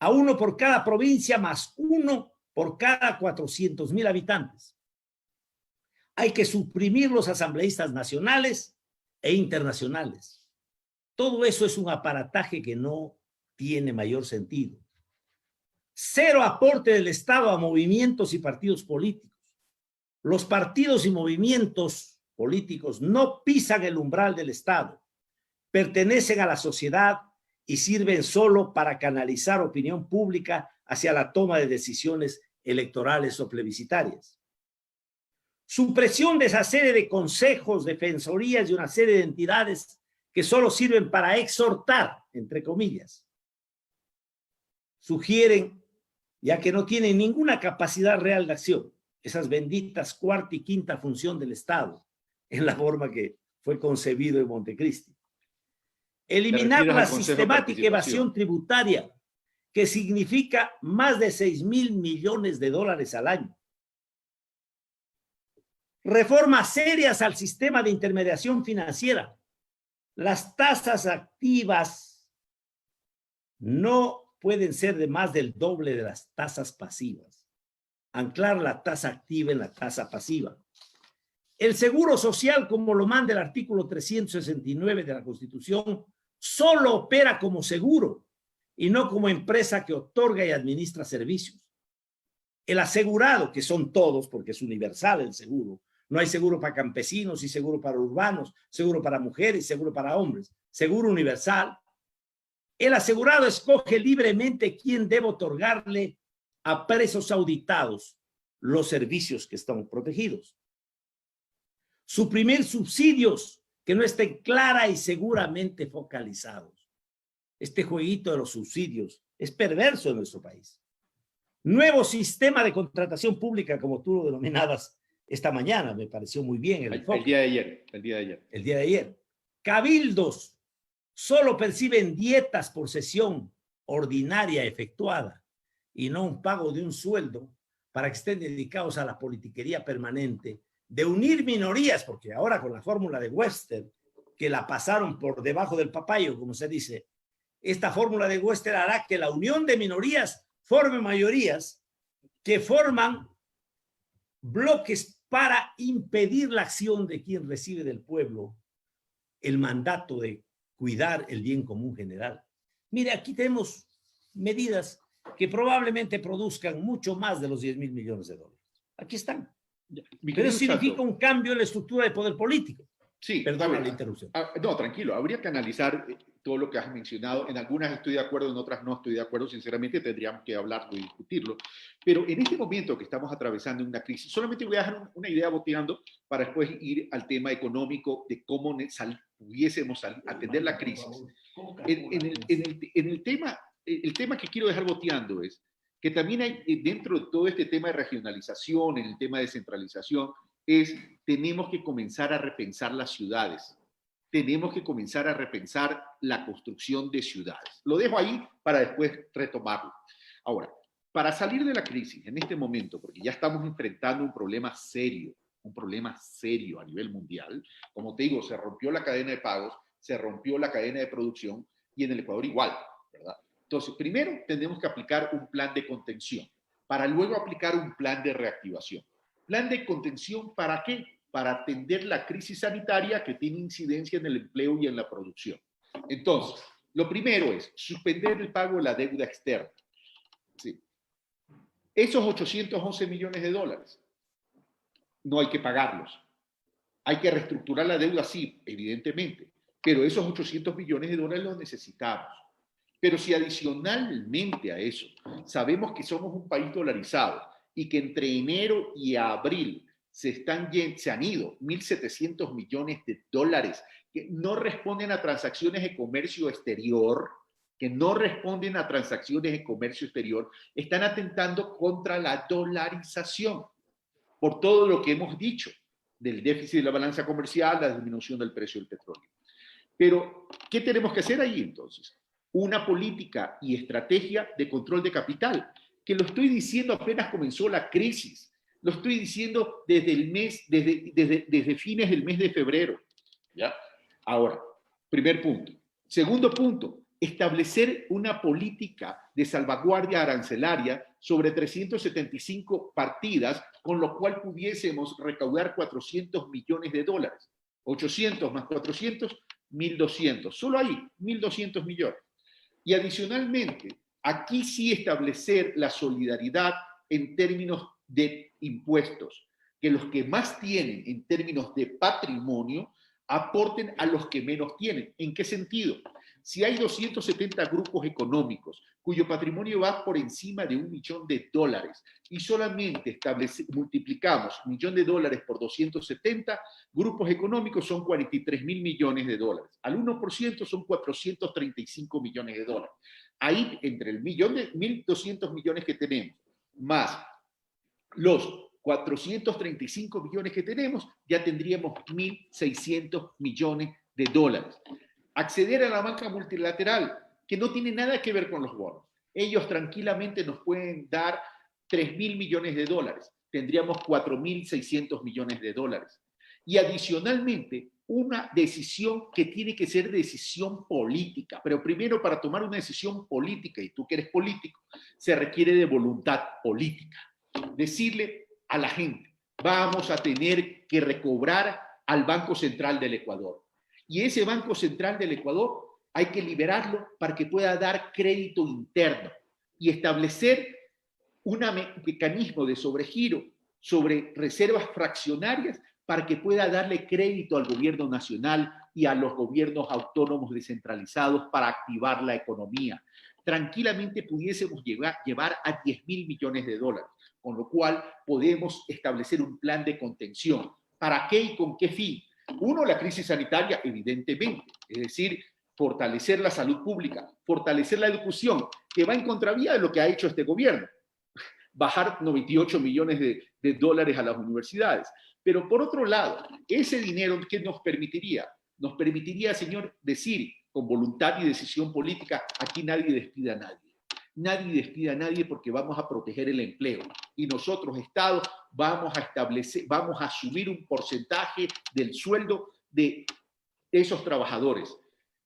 a 1 por cada provincia más 1 por cada 400,000 habitantes. Hay que suprimir los asambleístas nacionales e internacionales. Todo eso es un aparataje que no tiene mayor sentido. Cero aporte del Estado a movimientos y partidos políticos. Los partidos y movimientos políticos no pisan el umbral del Estado, pertenecen a la sociedad y sirven solo para canalizar opinión pública hacia la toma de decisiones electorales o plebiscitarias. Supresión de esa serie de consejos, defensorías y una serie de entidades que solo sirven para exhortar, entre comillas. Sugieren, ya que no tienen ninguna capacidad real de acción, esas benditas cuarta y quinta función del Estado, en la forma que fue concebido en Montecristi. Eliminar la sistemática evasión tributaria, que significa más de 6,000 millones de dólares al año. Reformas serias al sistema de intermediación financiera. Las tasas activas no pueden ser de más del doble de las tasas pasivas. Anclar la tasa activa en la tasa pasiva. El seguro social, como lo manda el artículo 369 de la Constitución, solo opera como seguro y no como empresa que otorga y administra servicios. El asegurado, que son todos, porque es universal el seguro, no hay seguro para campesinos y seguro para urbanos, seguro para mujeres y seguro para hombres, seguro universal. El asegurado escoge libremente quién debe otorgarle a presos auditados los servicios que están protegidos. Suprimir subsidios que no estén clara y seguramente focalizados. Este jueguito de los subsidios es perverso en nuestro país. Nuevo sistema de contratación pública, como tú lo denominabas esta mañana, me pareció muy bien el día de ayer. Cabildos solo perciben dietas por sesión ordinaria efectuada y no un pago de un sueldo para que estén dedicados a la politiquería permanente de unir minorías, porque ahora con la fórmula de Webster, que la pasaron por debajo del papayo, como se dice, esta fórmula de Webster hará que la unión de minorías forme mayorías que forman bloques para impedir la acción de quien recibe del pueblo el mandato de cuidar el bien común general. Mire, aquí tenemos medidas que probablemente produzcan mucho más de los 10,000 millones de dólares. Aquí están. Pero eso significa un cambio en la estructura del poder político. Sí, perdona la interrupción. No, tranquilo, habría que analizar todo lo que has mencionado. En algunas estoy de acuerdo, en otras no estoy de acuerdo. Sinceramente, tendríamos que hablarlo y discutirlo. Pero en este momento que estamos atravesando una crisis, solamente voy a dejar una idea boteando para después ir al tema económico de cómo pudiésemos atender la crisis. El tema que quiero dejar boteando es que también hay, dentro de todo este tema de regionalización, en el tema de descentralización, tenemos que comenzar a repensar las ciudades. Tenemos que comenzar a repensar la construcción de ciudades. Lo dejo ahí para después retomarlo. Ahora, para salir de la crisis en este momento, porque ya estamos enfrentando un problema serio a nivel mundial, como te digo, se rompió la cadena de pagos, se rompió la cadena de producción y en el Ecuador igual, ¿verdad? Entonces, primero tenemos que aplicar un plan de contención, para luego aplicar un plan de reactivación. ¿Plan de contención para qué? Para atender la crisis sanitaria que tiene incidencia en el empleo y en la producción. Entonces, lo primero es suspender el pago de la deuda externa. ¿Sí? Esos 811 millones de dólares, no hay que pagarlos. Hay que reestructurar la deuda, sí, evidentemente, pero esos 800 millones de dólares los necesitamos. Pero si adicionalmente a eso sabemos que somos un país dolarizado y que entre enero y abril se han ido 1.700 millones de dólares que no responden a transacciones de comercio exterior, están atentando contra la dolarización por todo lo que hemos dicho del déficit de la balanza comercial, la disminución del precio del petróleo. Pero, ¿qué tenemos que hacer ahí entonces? Una política y estrategia de control de capital, que lo estoy diciendo apenas comenzó la crisis, lo estoy diciendo desde fines del mes de febrero. ¿Ya? Ahora, primer punto. Segundo punto, establecer una política de salvaguardia arancelaria sobre 375 partidas, con lo cual pudiésemos recaudar 400 millones de dólares. 800 más 400, 1.200. Solo ahí, 1.200 millones. Y adicionalmente, aquí sí establecer la solidaridad en términos de impuestos, que los que más tienen en términos de patrimonio aporten a los que menos tienen. ¿En qué sentido? Si hay 270 grupos económicos cuyo patrimonio va por encima de $1 millón y solamente multiplicamos $1 millón por 270, grupos económicos son 43.000 millones de dólares. Al 1% son 435 millones de dólares. Ahí, entre el 1.200 millones que tenemos, más los 435 millones que tenemos, ya tendríamos 1.600 millones de dólares. Acceder a la banca multilateral, que no tiene nada que ver con los bonos. Ellos tranquilamente nos pueden dar 3.000 millones de dólares. Tendríamos 4.600 millones de dólares. Y adicionalmente, una decisión que tiene que ser decisión política. Pero primero, para tomar una decisión política, y tú que eres político, se requiere de voluntad política. Decirle a la gente, vamos a tener que recobrar al Banco Central del Ecuador. Y ese Banco Central del Ecuador hay que liberarlo para que pueda dar crédito interno y establecer un mecanismo de sobregiro sobre reservas fraccionarias para que pueda darle crédito al gobierno nacional y a los gobiernos autónomos descentralizados para activar la economía. Tranquilamente pudiésemos llevar a 10.000 millones de dólares, con lo cual podemos establecer un plan de contención. ¿Para qué y con qué fin? Uno, la crisis sanitaria, evidentemente, es decir, fortalecer la salud pública, fortalecer la educación, que va en contravía de lo que ha hecho este gobierno, bajar 98 millones de dólares a las universidades. Pero por otro lado, ese dinero, ¿qué nos permitiría? Nos permitiría, señor, decir con voluntad y decisión política, aquí nadie despida a nadie. Nadie despida a nadie porque vamos a proteger el empleo. Y nosotros, Estado, vamos a asumir un porcentaje del sueldo de esos trabajadores.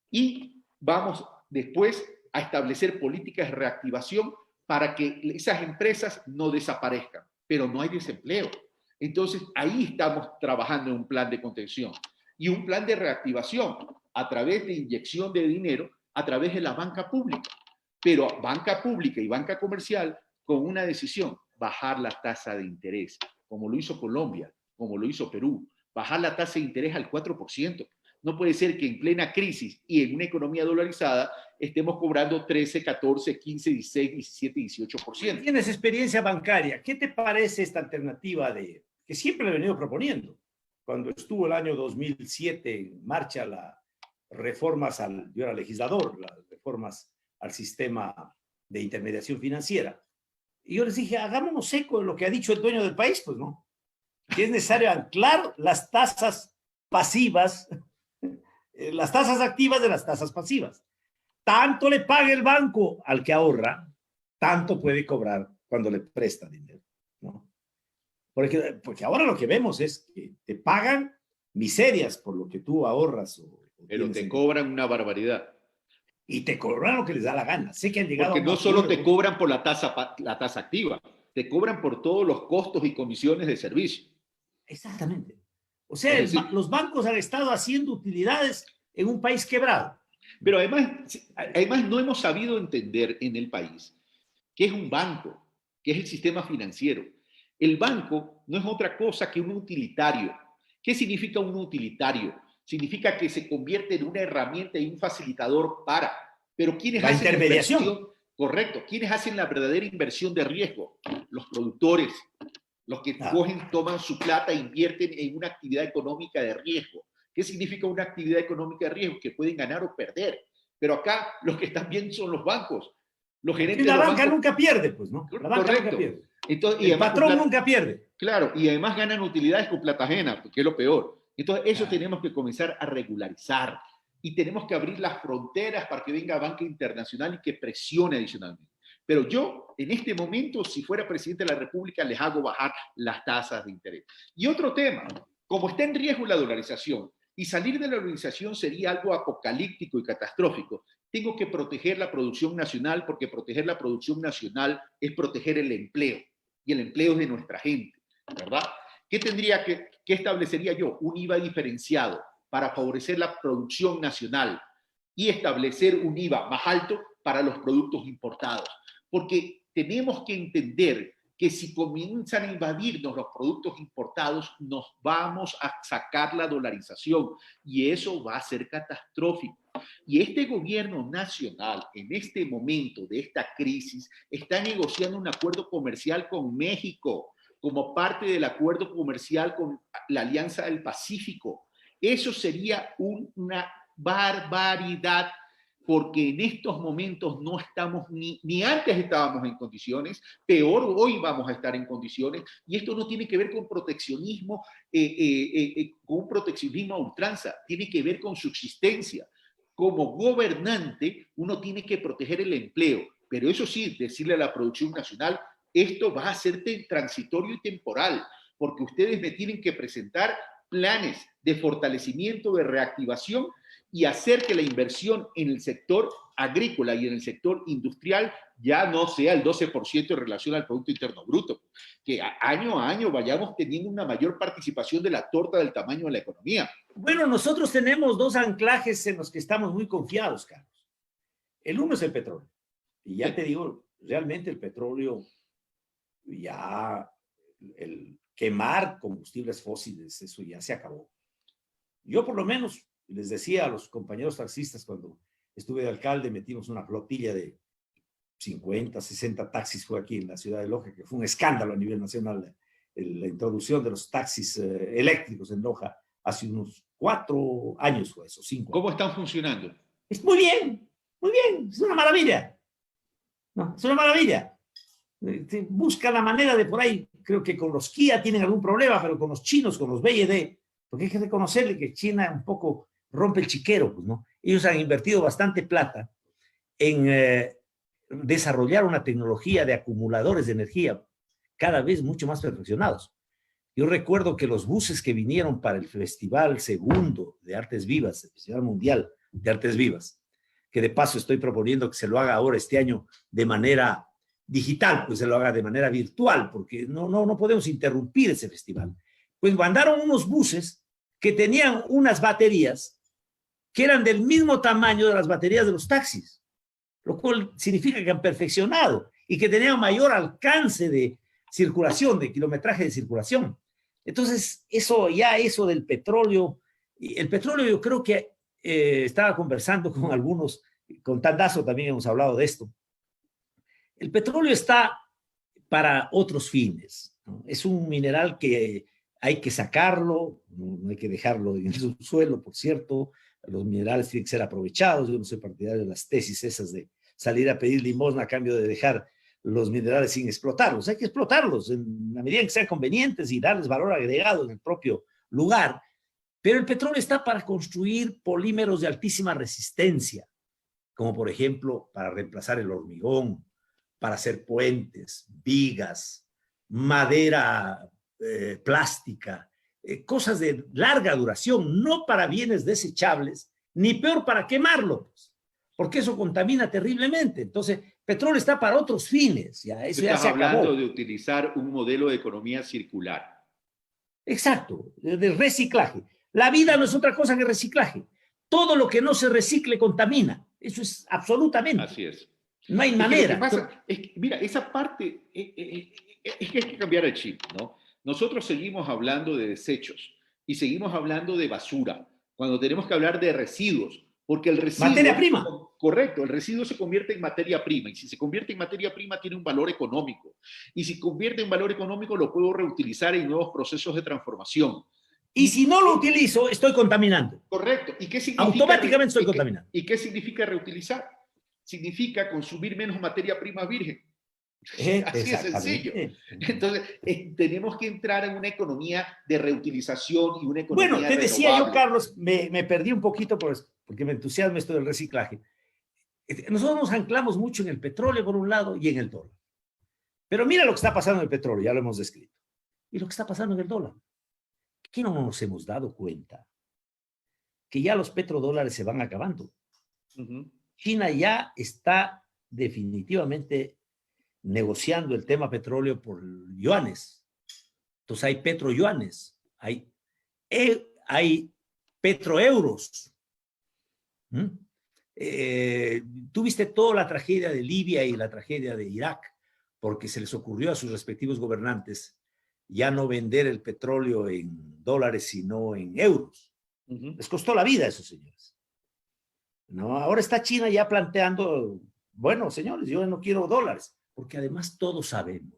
Y vamos después a establecer políticas de reactivación para que esas empresas no desaparezcan. Pero no hay desempleo. Entonces, ahí estamos trabajando en un plan de contención y un plan de reactivación a través de inyección de dinero a través de la banca pública. Pero banca pública y banca comercial con una decisión, bajar la tasa de interés. como lo hizo Colombia, como lo hizo Perú, bajar la tasa de interés al 4%. No puede ser que en plena crisis y en una economía dolarizada estemos cobrando 13, 14, 15, 16, 17, 18%. Tienes experiencia bancaria. ¿Qué te parece esta alternativa que siempre le he venido proponiendo? Cuando estuvo el año 2007 en marcha las reformas yo era legislador, las reformas al sistema de intermediación financiera. Y yo les dije, hagámonos eco de lo que ha dicho el dueño del país, pues, ¿no? Que es necesario anclar las tasas pasivas, las tasas activas de las tasas pasivas. Tanto le paga el banco al que ahorra, tanto puede cobrar cuando le presta dinero, ¿no? Porque ahora lo que vemos es que te pagan miserias por lo que tú ahorras. Pero te cobran una barbaridad. Y te cobran lo que les da la gana. Sé que han llegado porque no solo te cobran por la tasa activa, te cobran por todos los costos y comisiones de servicio. Exactamente. O sea, los bancos han estado haciendo utilidades en un país quebrado. Pero además no hemos sabido entender en el país qué es un banco, qué es el sistema financiero. El banco no es otra cosa que un utilitario. ¿Qué significa un utilitario? Significa que se convierte en una herramienta y un facilitador para. Pero ¿quiénes la hacen intermediación? La inversión? Correcto. ¿Quiénes hacen la verdadera inversión de riesgo? Los productores. Los que toman su plata e invierten en una actividad económica de riesgo. ¿Qué significa una actividad económica de riesgo? Que pueden ganar o perder. Pero acá los que están bien son los bancos. Los gerentes la de los banca bancos, nunca pierde, pues, ¿no? La banca correcto. Nunca pierde. Entonces, el patrón nunca pierde. Claro, y además ganan utilidades con plata ajena, que es lo peor. Entonces, eso tenemos que comenzar a regularizar. Y tenemos que abrir las fronteras para que venga banca internacional y que presione adicionalmente. Pero yo, en este momento, si fuera presidente de la República, les hago bajar las tasas de interés. Y otro tema, como está en riesgo la dolarización, y salir de la dolarización sería algo apocalíptico y catastrófico, tengo que proteger la producción nacional, porque proteger la producción nacional es proteger el empleo, y el empleo es de nuestra gente, ¿verdad? ¿Qué establecería yo? Un IVA diferenciado para favorecer la producción nacional y establecer un IVA más alto para los productos importados. Porque tenemos que entender que si comienzan a invadirnos los productos importados, nos vamos a sacar la dolarización y eso va a ser catastrófico. Y este gobierno nacional, en este momento de esta crisis, está negociando un acuerdo comercial con México como parte del acuerdo comercial con la Alianza del Pacífico. Eso sería una barbaridad, porque en estos momentos no estamos, ni antes estábamos en condiciones, peor hoy vamos a estar en condiciones, y esto no tiene que ver con proteccionismo, con un proteccionismo a ultranza, tiene que ver con subsistencia. Como gobernante, uno tiene que proteger el empleo, pero eso sí, decirle a la producción nacional, esto va a ser transitorio y temporal, porque ustedes me tienen que presentar planes de fortalecimiento, de reactivación y hacer que la inversión en el sector agrícola y en el sector industrial ya no sea el 12% en relación al Producto Interno Bruto, que año a año vayamos teniendo una mayor participación de la torta del tamaño de la economía. Bueno, nosotros tenemos dos anclajes en los que estamos muy confiados, Carlos. El uno es el petróleo. Y ya te digo, realmente el petróleo, ya el quemar combustibles fósiles, eso ya se acabó. Yo por lo menos les decía a los compañeros taxistas cuando estuve de alcalde, metimos una flotilla de 50, 60 taxis, fue aquí en la ciudad de Loja, que fue un escándalo a nivel nacional, la introducción de los taxis eléctricos en Loja hace unos 4 años fue eso, 5 años. ¿Cómo están funcionando? Muy bien, es una maravilla. No, es una maravilla. Busca la manera de por ahí, creo que con los Kia tienen algún problema, pero con los chinos, con los BYD, porque hay que reconocerle que China un poco rompe el chiquero, pues, ¿no? Ellos han invertido bastante plata en desarrollar una tecnología de acumuladores de energía cada vez mucho más perfeccionados. Yo recuerdo que los buses que vinieron para el Festival Segundo de Artes Vivas, el Festival Mundial de Artes Vivas, que de paso estoy proponiendo que se lo haga ahora este año de manera digital, pues se lo haga de manera virtual, porque no podemos interrumpir ese festival. Pues mandaron unos buses que tenían unas baterías que eran del mismo tamaño de las baterías de los taxis, lo cual significa que han perfeccionado y que tenían mayor alcance circulación, de kilometraje de circulación. Entonces, eso del petróleo, el petróleo yo creo que estaba conversando con algunos, con Tandazo también hemos hablado de esto. El petróleo está para otros fines, ¿no? Es un mineral que hay que sacarlo, no hay que dejarlo en el subsuelo, por cierto. Los minerales tienen que ser aprovechados. Yo no soy partidario de las tesis esas de salir a pedir limosna a cambio de dejar los minerales sin explotarlos. Hay que explotarlos en la medida en que sean convenientes y darles valor agregado en el propio lugar. Pero el petróleo está para construir polímeros de altísima resistencia, como por ejemplo para reemplazar el hormigón, para hacer puentes, vigas, madera plástica, cosas de larga duración, no para bienes desechables, ni peor para quemarlo, pues, porque eso contamina terriblemente. Entonces, petróleo está para otros fines. Ya, eso ya se acabó. Estás hablando de utilizar un modelo de economía circular. Exacto, de reciclaje. La vida no es otra cosa que reciclaje. Todo lo que no se recicle contamina. Eso es absolutamente. Así es. No hay manera. Lo que pasa es que, mira, esa parte es que hay que cambiar el chip, ¿no? Nosotros seguimos hablando de desechos y seguimos hablando de basura cuando tenemos que hablar de residuos, porque el residuo... Materia prima. Correcto, el residuo se convierte en materia prima y si se convierte en materia prima tiene un valor económico y si convierte en valor económico lo puedo reutilizar en nuevos procesos de transformación. Y si no lo utilizo, estoy contaminando. Correcto. ¿Y qué significa? Automáticamente estoy contaminando. ¿Y qué significa reutilizar? Significa consumir menos materia prima virgen. Así de sencillo. Entonces, tenemos que entrar en una economía de reutilización y una economía Bueno, te decía yo, Carlos, me perdí un poquito porque me entusiasma esto del reciclaje. Nosotros nos anclamos mucho en el petróleo por un lado y en el dólar. Pero mira lo que está pasando en el petróleo, ya lo hemos descrito. Y lo que está pasando en el dólar. ¿Qué no nos hemos dado cuenta? Que ya los petrodólares se van acabando. China ya está definitivamente negociando el tema petróleo por yuanes. Entonces hay petroyuanes, hay petroeuros. Tuviste toda la tragedia de Libia y la tragedia de Irak, porque se les ocurrió a sus respectivos gobernantes ya no vender el petróleo en dólares, sino en euros. Les costó la vida a esos señores. No, ahora está China ya planteando, bueno, señores, yo no quiero dólares, porque además todos sabemos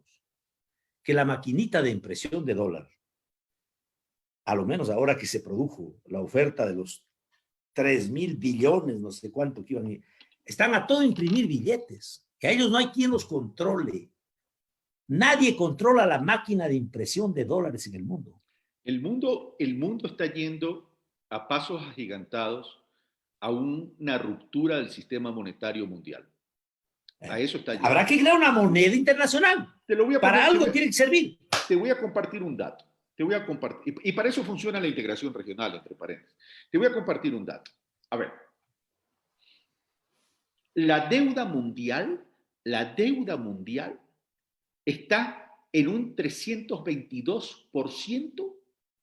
que la maquinita de impresión de dólar, a lo menos ahora que se produjo la oferta de los 3,000 billones, no sé cuánto que iban a ir, están a todo imprimir billetes, que a ellos no hay quien los controle. Nadie controla la máquina de impresión de dólares en el mundo. El mundo está yendo a pasos agigantados a una ruptura del sistema monetario mundial. A eso está llegando. Habrá que crear una moneda internacional. Para algo tiene que servir. Te voy a compartir un dato. Te voy a compartir, y para eso funciona la integración regional, entre paréntesis. Te voy a compartir un dato. A ver, la deuda mundial está en un 322%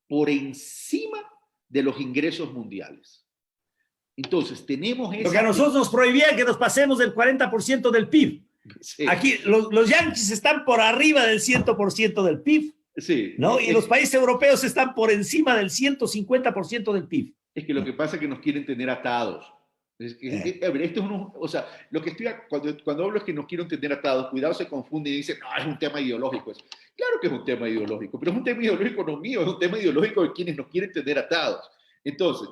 por encima de los ingresos mundiales. Entonces, tenemos esa... Lo que a nosotros nos prohibía que nos pasemos del 40% del PIB. Sí. Aquí los yanquis están por arriba del 100% del PIB. Sí. ¿No? Y los países europeos están por encima del 150% del PIB. Es que lo que pasa es que nos quieren tener atados. A ver, esto es o sea, lo que estoy, cuando hablo es que nos quieren tener atados, cuidado, se confunden y dicen, no, es un tema ideológico. Claro que es un tema ideológico, pero es un tema ideológico no mío, es un tema ideológico de quienes nos quieren tener atados. Entonces,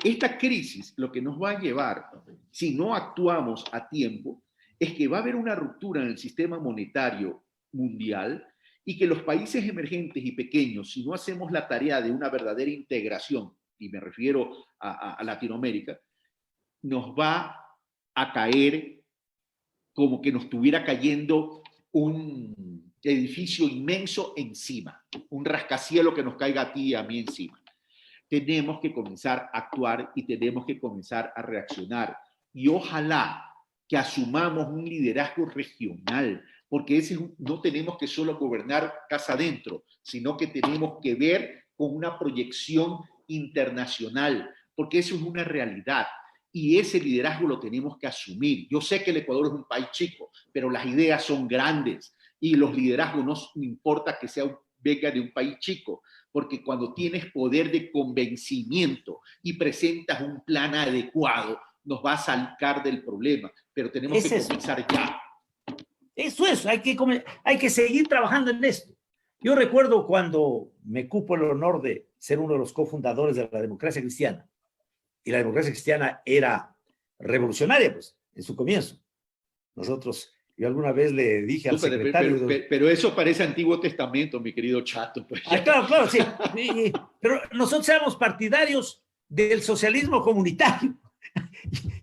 esta crisis, lo que nos va a llevar, si no actuamos a tiempo, es que va a haber una ruptura en el sistema monetario mundial y que los países emergentes y pequeños, si no hacemos la tarea de una verdadera integración, y me refiero a Latinoamérica, nos va a caer como que nos estuviera cayendo un edificio inmenso encima, un rascacielos que nos caiga a ti y a mí encima. Tenemos que comenzar a actuar y tenemos que comenzar a reaccionar. Y ojalá que asumamos un liderazgo regional, porque no tenemos que solo gobernar casa adentro, sino que tenemos que ver con una proyección internacional, porque eso es una realidad y ese liderazgo lo tenemos que asumir. Yo sé que el Ecuador es un país chico, pero las ideas son grandes Y los liderazgos no importa que venga de un país chico, porque cuando tienes poder de convencimiento y presentas un plan adecuado, nos va a sacar del problema, pero tenemos que comenzar ya. Eso, hay que seguir trabajando en esto. Yo recuerdo cuando me cupo el honor de ser uno de los cofundadores de la democracia cristiana, y la democracia cristiana era revolucionaria, pues, en su comienzo. Yo alguna vez le dije al secretario... Pero eso parece Antiguo Testamento, mi querido Chato. Pues. Claro, sí. Pero nosotros éramos partidarios del socialismo comunitario.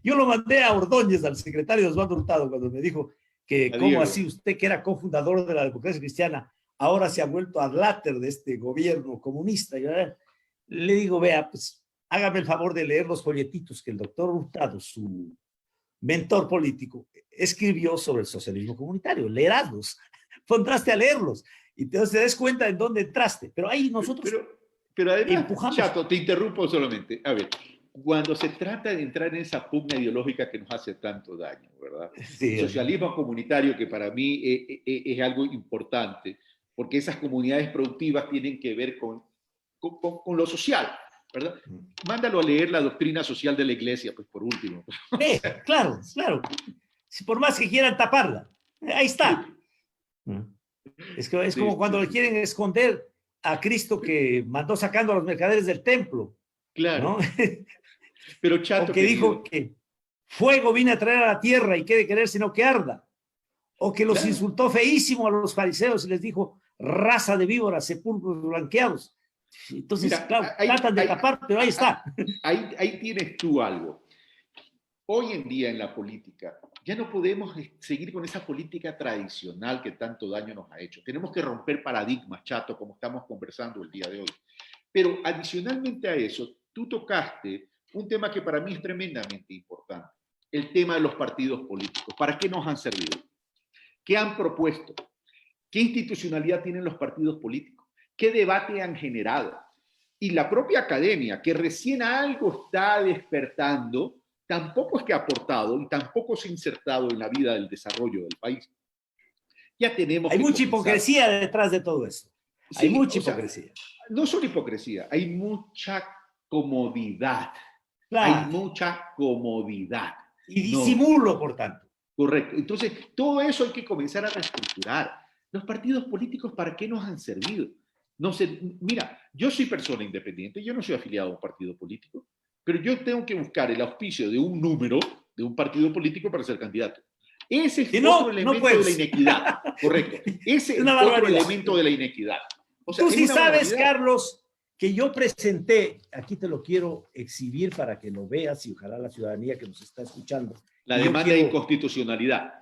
Yo lo mandé a Ordóñez, al secretario Osvaldo Hurtado, cuando me dijo que cómo así usted, que era cofundador de la democracia cristiana, ahora se ha vuelto adláter de este gobierno comunista. Yo le digo, vea, pues hágame el favor de leer los folletitos que el doctor Hurtado, su mentor político, escribió sobre el socialismo comunitario. Leeráslos, pondráste a leerlos y te das cuenta en dónde entraste. Pero ahí nosotros pero además, empujamos. Chato, te interrumpo solamente. A ver, cuando se trata de entrar en esa pugna ideológica que nos hace tanto daño, ¿verdad? Sí, el socialismo comunitario, que para mí es algo importante, porque esas comunidades productivas tienen que ver con lo social, ¿verdad? Mándalo a leer la doctrina social de la Iglesia, pues por último. Claro. Si por más que quieran taparla, ahí está. Es como cuando le quieren esconder a Cristo que mandó sacando a los mercaderes del templo. Claro. ¿No? Pero Chato, o que dijo que fuego vine a traer a la tierra y qué de querer sino que arda. O que los insultó feísimo a los fariseos y les dijo raza de víboras, sepulcros blanqueados. Entonces, mira, claro, tratan de tapar, pero ahí está. Ahí tienes tú algo. Hoy en día en la política ya no podemos seguir con esa política tradicional que tanto daño nos ha hecho. Tenemos que romper paradigmas, Chato, como estamos conversando el día de hoy. Pero adicionalmente a eso, tú tocaste un tema que para mí es tremendamente importante, el tema de los partidos políticos. ¿Para qué nos han servido? ¿Qué han propuesto? ¿Qué institucionalidad tienen los partidos políticos? ¿Qué debate han generado? Y la propia academia, que recién algo está despertando, tampoco es que ha aportado y tampoco se ha insertado en la vida del desarrollo del país. Ya tenemos Hay mucha hipocresía detrás de todo eso. Sí, hay mucha hipocresía. No solo hipocresía, hay mucha comodidad. Claro. Hay mucha comodidad. Y disimulo, por tanto. Correcto. Entonces, todo eso hay que comenzar a reestructurar. Los partidos políticos, ¿para qué nos han servido? No sé, mira, yo soy persona independiente, yo no soy afiliado a un partido político, pero yo tengo que buscar el auspicio de un número de un partido político para ser candidato. Ese es otro elemento de la inequidad. Correcto. Ese es otro elemento de la inequidad. O sea, tú sí sabes, Carlos, que yo presenté, aquí te lo quiero exhibir para que lo veas y ojalá la ciudadanía que nos está escuchando. La demanda de inconstitucionalidad.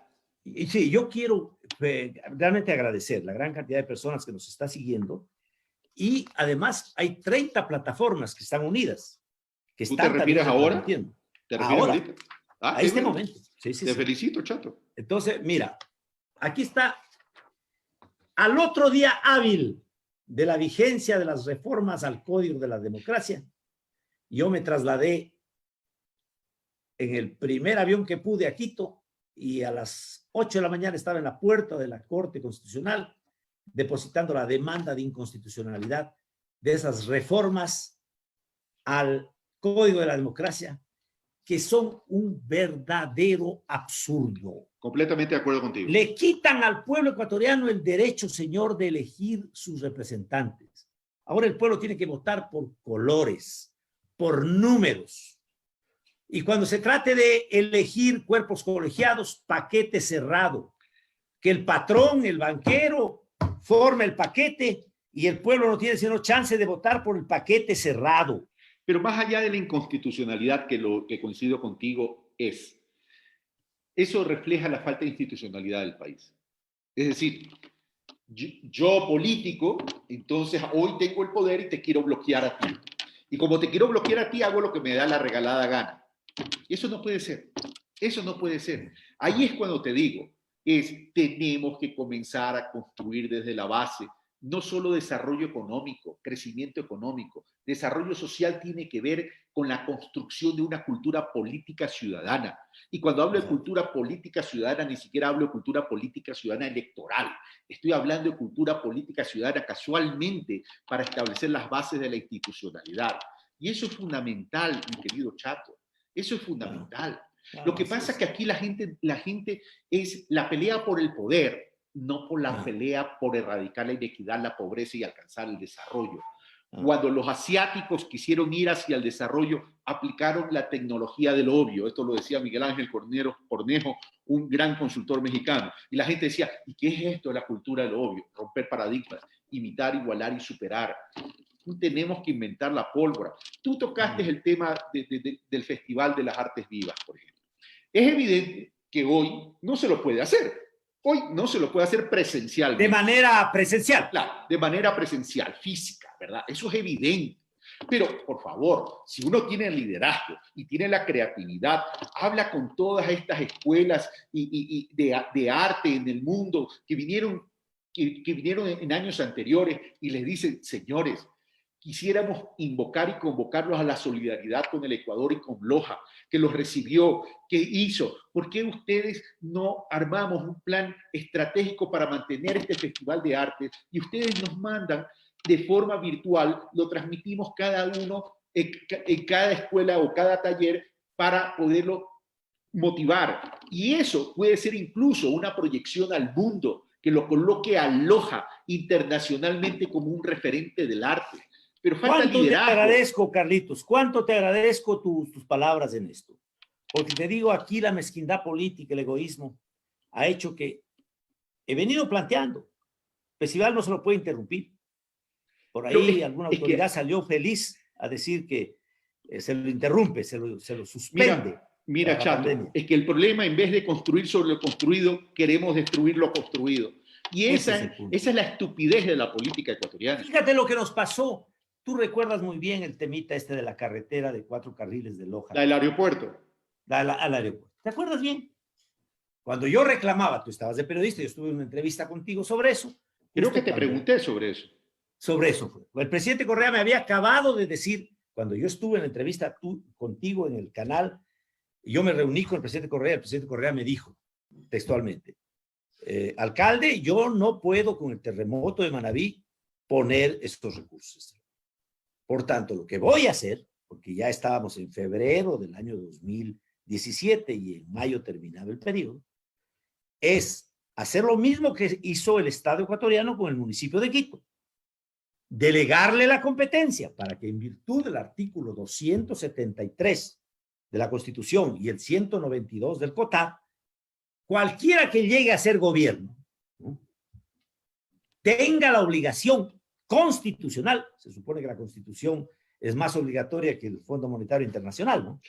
Y sí, yo quiero realmente agradecer la gran cantidad de personas que nos está siguiendo y además hay 30 plataformas que están unidas. Que ¿Tú te refieres ahora? ¿Te refieres ahorita? A este momento. Sí, te felicito, Chato. Entonces, mira, aquí está. Al otro día hábil de la vigencia de las reformas al Código de la Democracia, yo me trasladé en el primer avión que pude a Quito y a las 8 de la mañana estaba en la puerta de la Corte Constitucional depositando la demanda de inconstitucionalidad de esas reformas al Código de la Democracia que son un verdadero absurdo. Completamente de acuerdo contigo. Le quitan al pueblo ecuatoriano el derecho, señor, de elegir sus representantes. Ahora el pueblo tiene que votar por colores, por números. Y cuando se trate de elegir cuerpos colegiados, paquete cerrado. Que el patrón, el banquero, forme el paquete y el pueblo no tiene sino chance de votar por el paquete cerrado. Pero más allá de la inconstitucionalidad, que coincido contigo, eso refleja la falta de institucionalidad del país. Es decir, yo político, entonces hoy tengo el poder y te quiero bloquear a ti. Y como te quiero bloquear a ti, hago lo que me da la regalada gana. Eso no puede ser. Eso no puede ser. Ahí es cuando te digo, tenemos que comenzar a construir desde la base no solo desarrollo económico, crecimiento económico. Desarrollo social tiene que ver con la construcción de una cultura política ciudadana. Y cuando hablo de cultura política ciudadana, ni siquiera hablo de cultura política ciudadana electoral. Estoy hablando de cultura política ciudadana casualmente para establecer las bases de la institucionalidad. Y eso es fundamental, mi querido Chato. Eso es fundamental. Lo que pasa es que aquí la gente es la pelea por el poder, no por la pelea por erradicar la inequidad, la pobreza y alcanzar el desarrollo. Cuando los asiáticos quisieron ir hacia el desarrollo, aplicaron la tecnología del obvio. Esto lo decía Miguel Ángel Cornejo, un gran consultor mexicano. Y la gente decía, ¿y qué es esto de la cultura del obvio? Romper paradigmas, imitar, igualar y superar. Tenemos que inventar la pólvora. Tú tocaste el tema del Festival de las Artes Vivas, por ejemplo. Es evidente que hoy no se lo puede hacer. Hoy no se lo puede hacer presencialmente. De manera presencial. Claro, de manera presencial, física, ¿verdad? Eso es evidente. Pero, por favor, si uno tiene el liderazgo y tiene la creatividad, habla con todas estas escuelas de arte en el mundo que vinieron en años anteriores y les dicen, señores, quisiéramos invocar y convocarlos a la solidaridad con el Ecuador y con Loja, que los recibió, que hizo. ¿Por qué ustedes no armamos un plan estratégico para mantener este festival de arte? Y ustedes nos mandan de forma virtual, lo transmitimos cada uno en cada escuela o cada taller para poderlo motivar. Y eso puede ser incluso una proyección al mundo que lo coloque a Loja internacionalmente como un referente del arte. Pero falta ¿Cuánto liderazgo? Te agradezco, Carlitos? ¿Cuánto te agradezco tus palabras en esto? Porque te digo, aquí la mezquindad política, el egoísmo, ha hecho que he venido planteando. El festival no se lo puede interrumpir. Por ahí alguna autoridad salió feliz a decir que se lo interrumpe, se lo suspende. Mira, Chato, es que el problema, en vez de construir sobre lo construido, queremos destruir lo construido. Y esa es la estupidez de la política ecuatoriana. Fíjate lo que nos pasó. Tú recuerdas muy bien el temita este de la carretera de 4 carriles de Loja. La del aeropuerto. Al aeropuerto. ¿Te acuerdas bien? Cuando yo reclamaba, tú estabas de periodista, yo estuve en una entrevista contigo sobre eso. Creo que te pregunté sobre eso. Sobre eso fue. El presidente Correa me había acabado de decir, cuando yo estuve en la entrevista contigo en el canal, yo me reuní con el presidente Correa me dijo textualmente, alcalde, yo no puedo con el terremoto de Manabí poner estos recursos. Por tanto, lo que voy a hacer, porque ya estábamos en febrero del año 2017 y en mayo terminaba el periodo, es hacer lo mismo que hizo el Estado ecuatoriano con el municipio de Quito. Delegarle la competencia para que en virtud del artículo 273 de la Constitución y el 192 del COTAD, cualquiera que llegue a ser gobierno, ¿no?, tenga la obligación constitucional, se supone que la Constitución es más obligatoria que el Fondo Monetario Internacional, ¿no?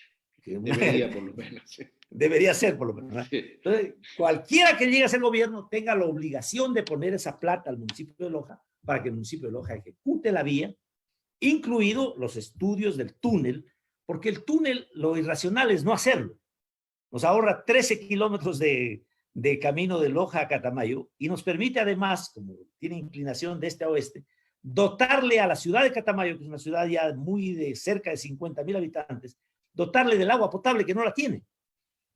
Debería, por lo menos. Sí. Debería ser, por lo menos, ¿no? Sí. Entonces, cualquiera que llegue a ser gobierno tenga la obligación de poner esa plata al municipio de Loja para que el municipio de Loja ejecute la vía, incluido los estudios del túnel, porque el túnel, lo irracional es no hacerlo. Nos ahorra 13 kilómetros de camino de Loja a Catamayo y nos permite además, como tiene inclinación de este a oeste, dotarle a la ciudad de Catamayo, que es una ciudad ya muy de cerca de 50,000 habitantes, dotarle del agua potable que no la tiene.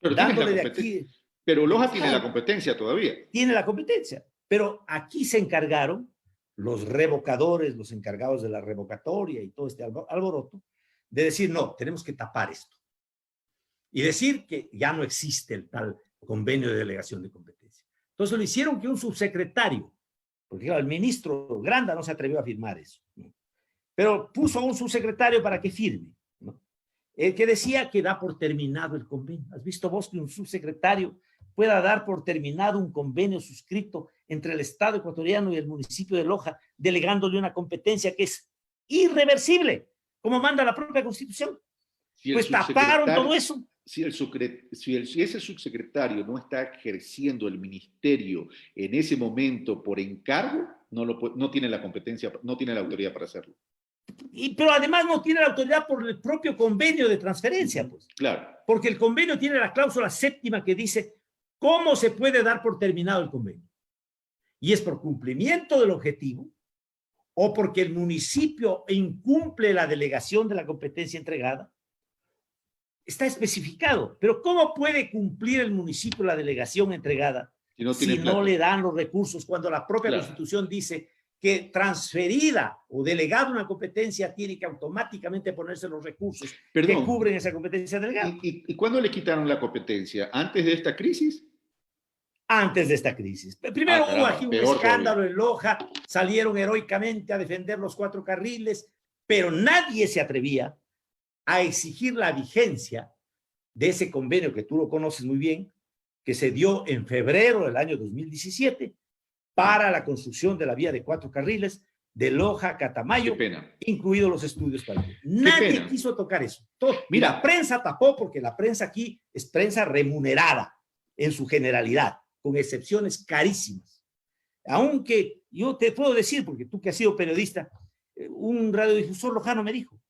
Pero dándole de aquí. Pero Loja tiene la competencia todavía. Tiene la competencia, pero aquí se encargaron los revocadores, los encargados de la revocatoria y todo este alboroto, de decir, no, tenemos que tapar esto. Y decir que ya no existe el tal convenio de delegación de competencia. Entonces lo hicieron que un subsecretario, porque claro, el ministro Granda no se atrevió a firmar eso, ¿no?, pero puso a un subsecretario para que firme, ¿no?, el que decía que da por terminado el convenio. ¿Has visto vos que un subsecretario pueda dar por terminado un convenio suscrito entre el Estado ecuatoriano y el municipio de Loja, delegándole una competencia que es irreversible, como manda la propia Constitución? Pues taparon todo eso. Si ese subsecretario no está ejerciendo el ministerio en ese momento por encargo, no tiene la competencia, no tiene la autoridad para hacerlo. Pero además no tiene la autoridad por el propio convenio de transferencia, pues. Claro. Porque el convenio tiene la cláusula 7ª que dice cómo se puede dar por terminado el convenio. Y es por cumplimiento del objetivo o porque el municipio incumple la delegación de la competencia entregada. Está especificado, pero ¿cómo puede cumplir el municipio la delegación entregada si no le dan los recursos cuando la propia Constitución dice que transferida o delegada una competencia tiene que automáticamente ponerse los recursos que cubren esa competencia delegada? ¿Y cuándo le quitaron la competencia? ¿Antes de esta crisis? Antes de esta crisis. Primero hubo aquí un escándalo en Loja, salieron heroicamente a defender los 4 carriles, pero nadie se atrevía a exigir la vigencia de ese convenio que tú lo conoces muy bien, que se dio en febrero del año 2017 para la construcción de la vía de 4 carriles de Loja a Catamayo, incluidos los estudios para ello. Nadie quiso tocar eso. Mira, la prensa tapó porque la prensa aquí es prensa remunerada en su generalidad, con excepciones carísimas. Aunque yo te puedo decir, porque tú que has sido periodista, un radiodifusor lojano me dijo,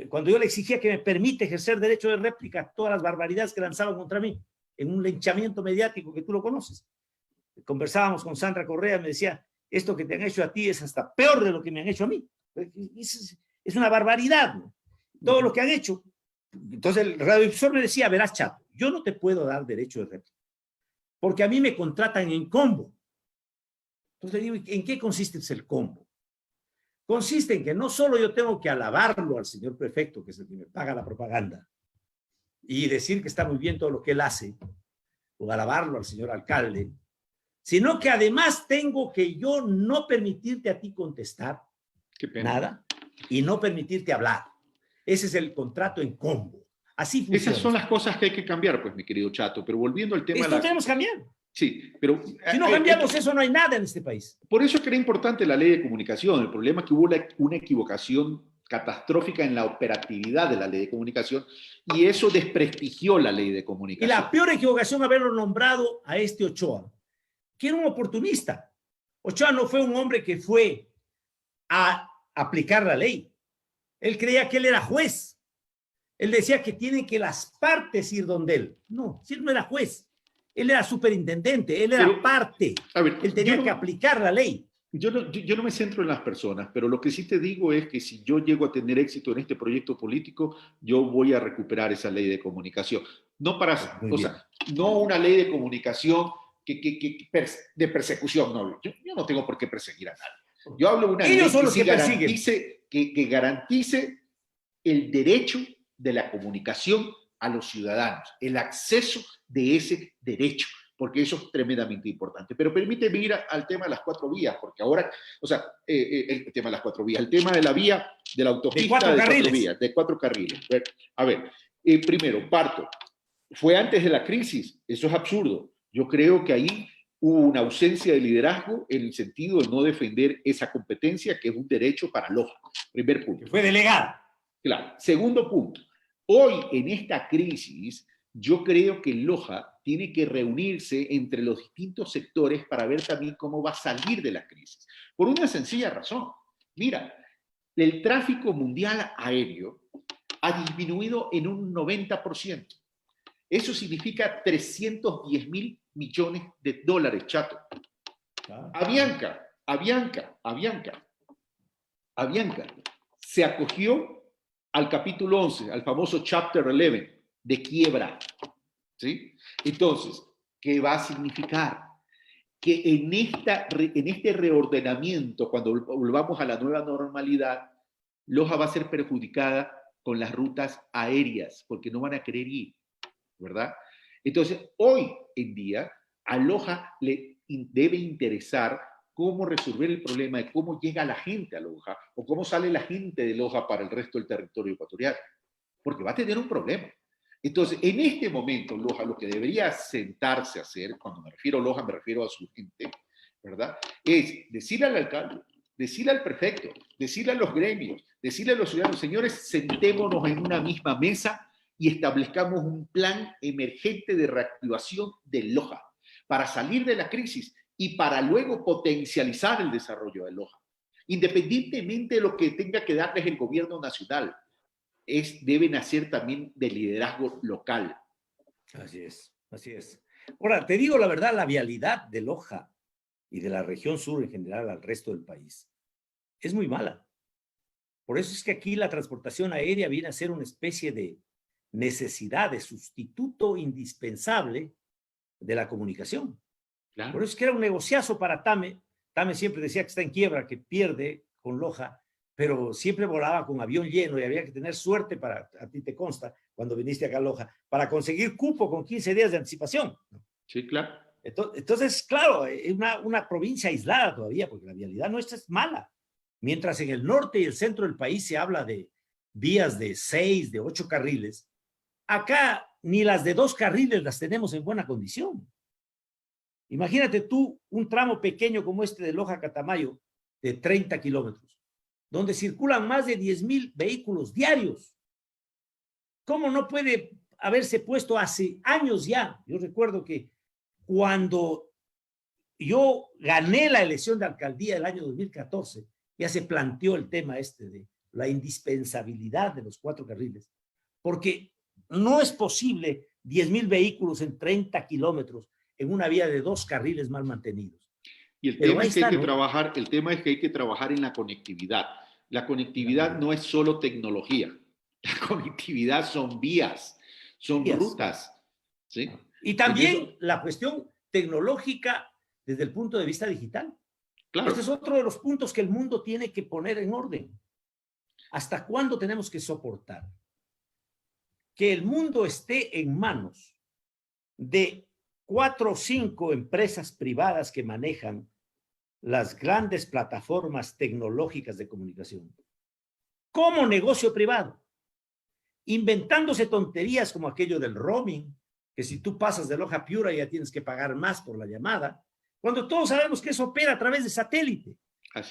cuando yo le exigía que me permite ejercer derecho de réplica todas las barbaridades que lanzaban contra mí, en un linchamiento mediático que tú lo conoces. Conversábamos con Sandra Correa, me decía, esto que te han hecho a ti es hasta peor de lo que me han hecho a mí. Es una barbaridad, ¿no? Todo lo que han hecho. Entonces el radiodifusor me decía, verás, Chato, yo no te puedo dar derecho de réplica, porque a mí me contratan en combo. Entonces le digo, ¿en qué consiste el combo? Consiste en que no solo yo tengo que alabarlo al señor prefecto, que es el que me paga la propaganda, y decir que está muy bien todo lo que él hace, o alabarlo al señor alcalde, sino que además tengo que yo no permitirte a ti contestar nada y no permitirte hablar. Ese es el contrato en combo. Así funciona. Esas son las cosas que hay que cambiar, pues, mi querido Chato. Pero volviendo al tema... Esto tenemos que cambiar. Sí, pero... Si no cambiamos eso, no hay nada en este país. Por eso es que era importante la ley de comunicación. El problema es que hubo una equivocación catastrófica en la operatividad de la ley de comunicación y eso desprestigió la ley de comunicación. Y la peor equivocación haberlo nombrado a este Ochoa, que era un oportunista. Ochoa no fue un hombre que fue a aplicar la ley. Él creía que él era juez. Él decía que tienen que las partes ir donde él. No, si él no era juez. Él era superintendente, él era parte. Ver, él tenía que aplicar la ley. Yo no me centro en las personas, pero lo que sí te digo es que si yo llego a tener éxito en este proyecto político, yo voy a recuperar esa ley de comunicación. No para, o sea, no una ley de comunicación de persecución, no. Yo no tengo por qué perseguir a nadie. Yo hablo de una Ellos ley son los que garantice, que garantice el derecho de la comunicación a los ciudadanos, el acceso de ese derecho, porque eso es tremendamente importante. Pero permíteme ir al tema de las 4 vías, porque ahora, o sea, el tema de las 4 vías, el tema de la vía, de la autopista de 4 vías, de 4 carriles. A ver, primero, parto. Fue antes de la crisis, eso es absurdo. Yo creo que ahí hubo una ausencia de liderazgo en el sentido de no defender esa competencia, que es un derecho para Loja. Primer punto. Que fue delegada. Claro. Segundo punto. Hoy, en esta crisis, yo creo que Loja tiene que reunirse entre los distintos sectores para ver también cómo va a salir de la crisis. Por una sencilla razón. Mira, el tráfico mundial aéreo ha disminuido en un 90%. Eso significa 310.000 millones de dólares, Chato. Avianca se acogió al capítulo 11, al famoso Chapter 11, de quiebra. ¿Sí? Entonces, ¿qué va a significar? Que en este reordenamiento, cuando volvamos a la nueva normalidad, Loja va a ser perjudicada con las rutas aéreas, porque no van a querer ir, ¿verdad? Entonces, hoy en día, a Loja le debe interesar cómo resolver el problema de cómo llega la gente a Loja o cómo sale la gente de Loja para el resto del territorio ecuatoriano, porque va a tener un problema. Entonces, en este momento, Loja lo que debería sentarse a hacer, cuando me refiero a Loja, me refiero a su gente, ¿verdad? Es decirle al alcalde, decirle al prefecto, decirle a los gremios, decirle a los ciudadanos, señores, sentémonos en una misma mesa y establezcamos un plan emergente de reactivación de Loja para salir de la crisis y para luego potencializar el desarrollo de Loja. Independientemente de lo que tenga que darles el gobierno nacional, debe nacer también de liderazgo local. Así es, así es. Ahora, te digo la verdad, la vialidad de Loja y de la región sur en general al resto del país es muy mala. Por eso es que aquí la transportación aérea viene a ser una especie de necesidad, de sustituto indispensable de la comunicación. Claro. Por eso es que era un negociazo para TAME. TAME siempre decía que está en quiebra, que pierde con Loja, pero siempre volaba con avión lleno y había que tener suerte para, a ti te consta, cuando viniste acá a Loja, para conseguir cupo con 15 días de anticipación. Sí, claro. Entonces, claro, es una provincia aislada todavía, porque la vialidad nuestra es mala. Mientras en el norte y el centro del país se habla de vías de 6, de 8 carriles, acá ni las de 2 carriles las tenemos en buena condición. Imagínate tú un tramo pequeño como este de Loja a Catamayo, de 30 kilómetros, donde circulan más de 10,000 vehículos diarios. ¿Cómo no puede haberse puesto hace años ya? Yo recuerdo que cuando yo gané la elección de alcaldía el año 2014, ya se planteó el tema este de la indispensabilidad de los 4 carriles, porque no es posible 10,000 vehículos en 30 kilómetros en una vía de 2 carriles mal mantenidos. Y el tema es que hay que trabajar, el tema es que hay que trabajar en la conectividad. La conectividad no es solo tecnología. La conectividad son vías, son rutas. ¿Sí? Y también la cuestión tecnológica desde el punto de vista digital. Claro. Este es otro de los puntos que el mundo tiene que poner en orden. ¿Hasta cuándo tenemos que soportar que el mundo esté en manos de 4 o 5 empresas privadas que manejan las grandes plataformas tecnológicas de comunicación como negocio privado, inventándose tonterías como aquello del roaming, que si tú pasas de Loja a Piura ya tienes que pagar más por la llamada, cuando todos sabemos que eso opera a través de satélite?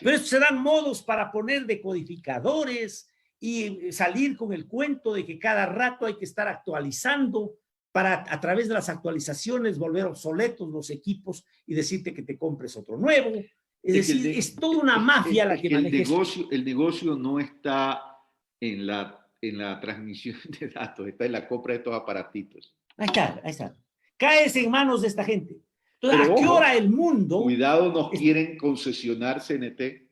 Pero estos se dan modos para poner decodificadores y salir con el cuento de que cada rato hay que estar actualizando para a través de las actualizaciones volver obsoletos los equipos y decirte que te compres otro nuevo. Es decir, es toda una mafia la que maneja esto. El negocio no está en la transmisión de datos, está en la compra de estos aparatitos. Ahí está. Caes en manos de esta gente. Entonces, pero, ¿a qué hora el mundo? Cuidado, nos quieren concesionar CNT.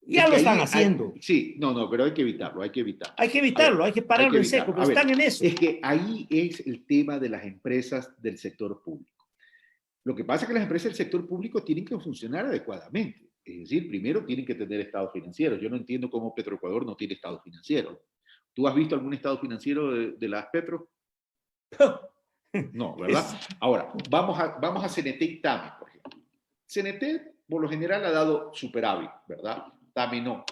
Ya lo están haciendo. Sí, no, pero hay que evitarlo, hay que evitarlo. Hay que evitarlo, hay que pararlo en seco, pero están en eso. Es que ahí es el tema de las empresas del sector público. Lo que pasa es que las empresas del sector público tienen que funcionar adecuadamente. Es decir, primero tienen que tener estado financiero. Yo no entiendo cómo Petroecuador no tiene estado financiero. ¿Tú has visto algún estado financiero de las Petro? No, ¿verdad? Ahora, vamos a CNT y TAME, por ejemplo. CNT, por lo general, ha dado superávit, ¿verdad? TAME no.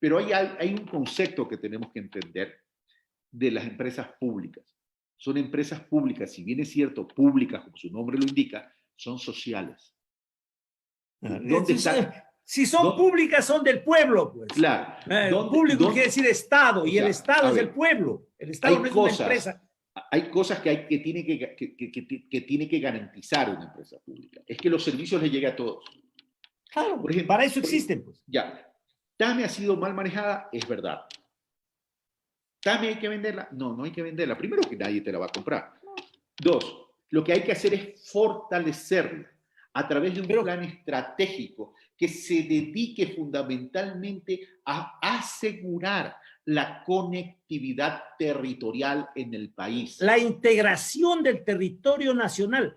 Pero hay un concepto que tenemos que entender de las empresas públicas. Son empresas públicas, si bien es cierto, públicas, como su nombre lo indica, son sociales. ¿Dónde están? Si son públicas, son del pueblo, pues. Claro. Público quiere decir Estado, y el Estado es del pueblo. El Estado no es una empresa. Hay cosas que tiene que garantizar una empresa pública. Es que los servicios les lleguen a todos. Claro, por ejemplo, para eso existen, pues. Ya. TAME ha sido mal manejada, es verdad. ¿TAME hay que venderla? No hay que venderla. Primero, que nadie te la va a comprar. 2, lo que hay que hacer es fortalecerla a través de un plan estratégico que se dedique fundamentalmente a asegurar la conectividad territorial en el país. La integración del territorio nacional.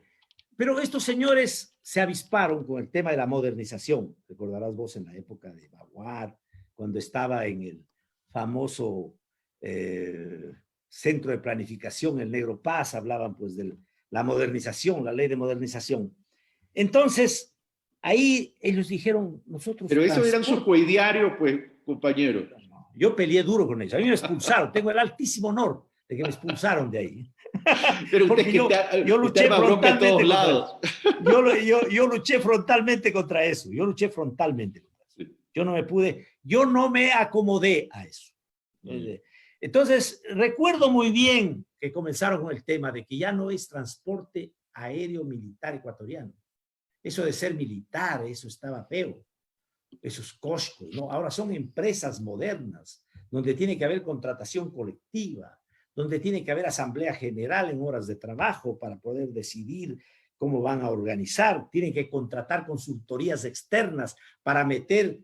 Pero estos señores se avisparon con el tema de la modernización. Recordarás vos en la época de Baguat, cuando estaba en el famoso centro de planificación, el Negro Paz, hablaban pues de la modernización, la ley de modernización. Entonces, ahí ellos dijeron, nosotros... Pero eso era un subsidiario, pues, compañero. Yo peleé duro con ellos. A mí me expulsaron. Tengo el altísimo honor de que me expulsaron de ahí. Pero usted yo luché frontalmente todos lados. Yo luché frontalmente contra eso. Sí. Yo no me acomodé a eso. Entonces, recuerdo muy bien que comenzaron con el tema de que ya no es transporte aéreo militar ecuatoriano. Eso de ser militar, eso estaba feo. Esos coscos, ¿no? Ahora son empresas modernas, donde tiene que haber contratación colectiva, donde tiene que haber asamblea general en horas de trabajo para poder decidir cómo van a organizar, tienen que contratar consultorías externas para meter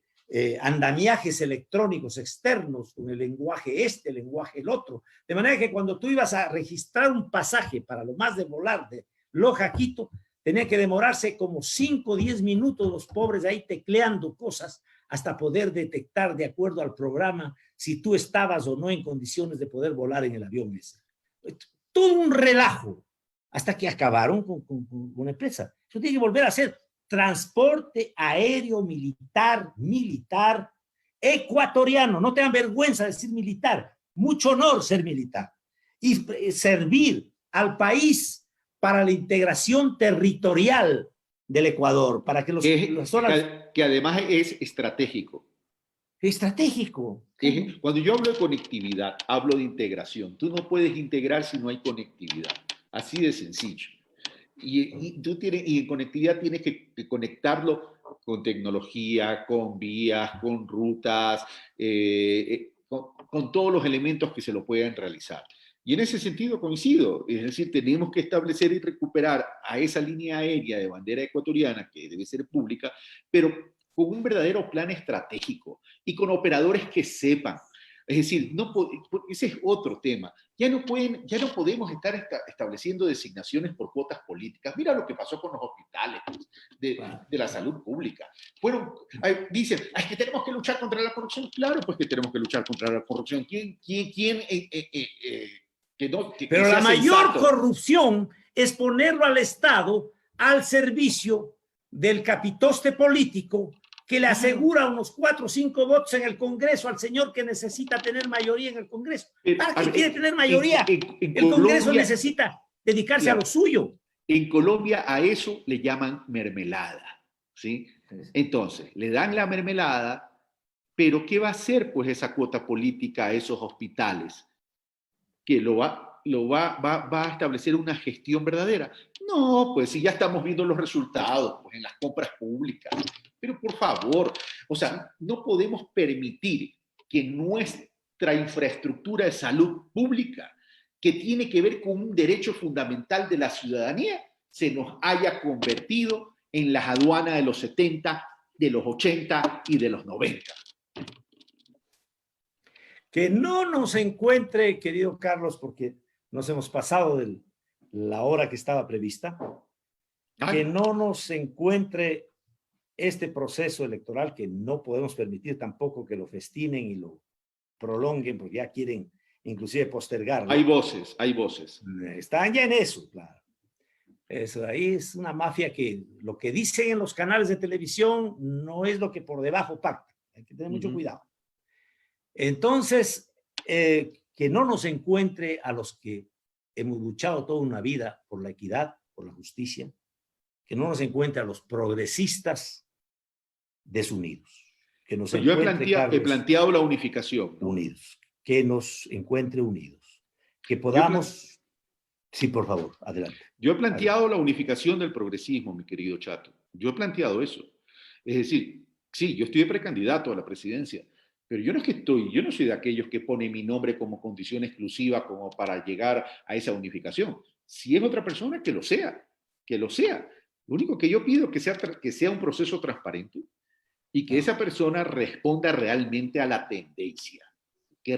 andamiajes electrónicos externos con el lenguaje el lenguaje el otro. De manera que cuando tú ibas a registrar un pasaje para lo más de volar de Loja a Quito, tenía que demorarse como 5 o 10 minutos los pobres ahí tecleando cosas hasta poder detectar de acuerdo al programa si tú estabas o no en condiciones de poder volar en el avión ese. Todo un relajo hasta que acabaron con la empresa. Eso tiene que volver a hacer transporte aéreo militar ecuatoriano. No tengan vergüenza de decir militar. Mucho honor ser militar y servir al país para la integración territorial del Ecuador, para que las zonas... Que además es estratégico. Estratégico. Cuando yo hablo de conectividad, hablo de integración. Tú no puedes integrar si no hay conectividad. Así de sencillo. Y en conectividad tienes que conectarlo con tecnología, con vías, con rutas, con todos los elementos que se lo puedan realizar. Y en ese sentido coincido, es decir, tenemos que establecer y recuperar a esa línea aérea de bandera ecuatoriana, que debe ser pública, pero con un verdadero plan estratégico y con operadores que sepan. Es decir, ese es otro tema. Ya no podemos estar estableciendo designaciones por cuotas políticas. Mira lo que pasó con los hospitales de la salud pública. Dicen, es que tenemos que luchar contra la corrupción. Claro, pues que tenemos que luchar contra la corrupción. Pero la mayor corrupción es ponerlo al Estado al servicio del capitoste político que le asegura unos 4 o 5 votos en el Congreso al señor que necesita tener mayoría en el Congreso. ¿Para qué quiere tener mayoría? El Congreso necesita dedicarse a lo suyo. En Colombia a eso le llaman mermelada, ¿sí? Entonces, le dan la mermelada, pero ¿qué va a hacer pues esa cuota política a esos hospitales? Que va a establecer una gestión verdadera. No, pues si ya estamos viendo los resultados pues, en las compras públicas. Pero por favor, o sea, no podemos permitir que nuestra infraestructura de salud pública, que tiene que ver con un derecho fundamental de la ciudadanía, se nos haya convertido en las aduanas de los 70, de los 80 y de los 90. Que no nos encuentre, querido Carlos, porque nos hemos pasado de la hora que estaba prevista, que no nos encuentre este proceso electoral, que no podemos permitir tampoco que lo festinen y lo prolonguen, porque ya quieren inclusive postergarlo. Hay voces, hay voces. Están ya en eso, claro. Eso ahí es una mafia que lo que dicen en los canales de televisión no es lo que por debajo pacta. Hay que tener mucho cuidado. Entonces, que no nos encuentre a los que hemos luchado toda una vida por la equidad, por la justicia, que no nos encuentre a los progresistas desunidos. Que nos yo he planteado la unificación. ¿No? Unidos. Que nos encuentre unidos. Que podamos... Sí, por favor, adelante. Yo he planteado la unificación del progresismo, mi querido Chato. Yo he planteado eso. Es decir, sí, yo estoy de precandidato a la presidencia, pero yo no soy de aquellos que ponen mi nombre como condición exclusiva como para llegar a esa unificación. Si es otra persona, que lo sea, que lo sea. Lo único que yo pido es que sea un proceso transparente y que esa persona responda realmente a la tendencia, que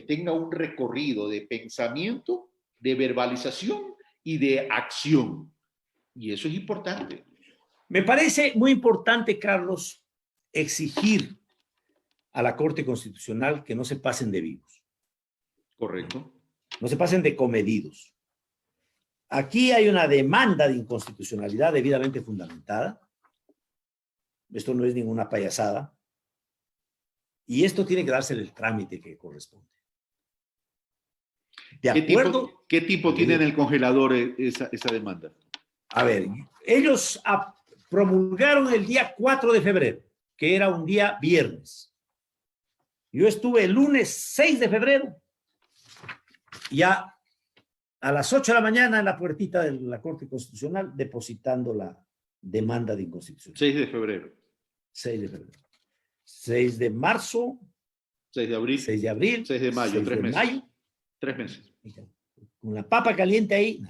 tenga un recorrido de pensamiento, de verbalización y de acción. Y eso es importante. Me parece muy importante, Carlos, exigir a la Corte Constitucional que no se pasen de vivos. Correcto. No se pasen de comedidos. Aquí hay una demanda de inconstitucionalidad debidamente fundamentada. Esto no es ninguna payasada. Y esto tiene que darse el trámite que corresponde. ¿De acuerdo? ¿Qué tipo tiene en el congelador esa demanda? A ver, ellos promulgaron el día 4 de febrero, que era un día viernes. Yo estuve el lunes 6 de febrero, ya a las 8 de la mañana en la puertita de la Corte Constitucional, depositando la demanda de inconstitucionalidad. 6 de febrero. 6 de febrero. 6 de marzo. 6 de abril. 6 de abril. 6 de mayo. 6 3 de meses. mayo. 3 meses. Con la papa caliente ahí.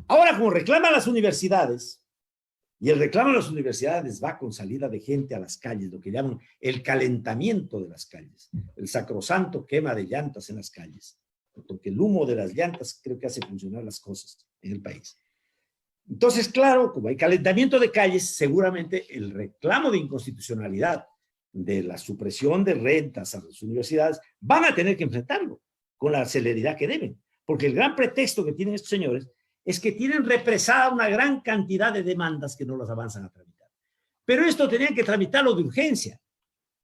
Ahora, como reclaman las universidades, Y el reclamo de las universidades va con salida de gente a las calles, lo que llaman el calentamiento de las calles, el sacrosanto quema de llantas en las calles, porque el humo de las llantas creo que hace funcionar las cosas en el país. Entonces, claro, como hay calentamiento de calles, seguramente el reclamo de inconstitucionalidad de la supresión de rentas a las universidades van a tener que enfrentarlo con la celeridad que deben, porque el gran pretexto que tienen estos señores es que tienen represada una gran cantidad de demandas que no las avanzan a tramitar. Pero esto tenían que tramitarlo de urgencia,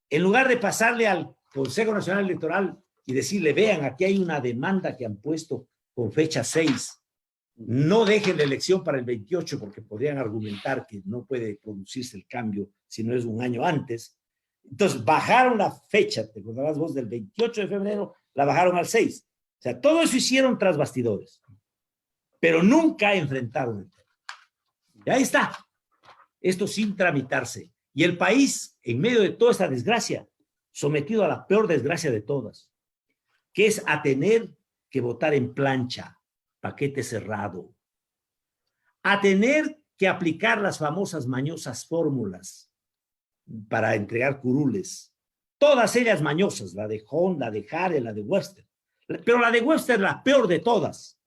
en lugar de pasarle al Consejo Nacional Electoral y decirle, vean, aquí hay una demanda que han puesto con fecha 6, no dejen la elección para el 28 porque podrían argumentar que no puede producirse el cambio si no es un año antes. Entonces bajaron la fecha, te acordarás vos, del 28 de febrero, la bajaron al 6. O sea, todo eso hicieron tras bastidores, pero nunca enfrentaron el tema. Y ahí está, esto sin tramitarse. Y el país, en medio de toda esta desgracia, sometido a la peor desgracia de todas, que es a tener que votar en plancha, paquete cerrado, a tener que aplicar las famosas mañosas fórmulas para entregar curules, todas ellas mañosas, la de Honda, la de Jare, la de Webster, pero la de Webster la peor de todas,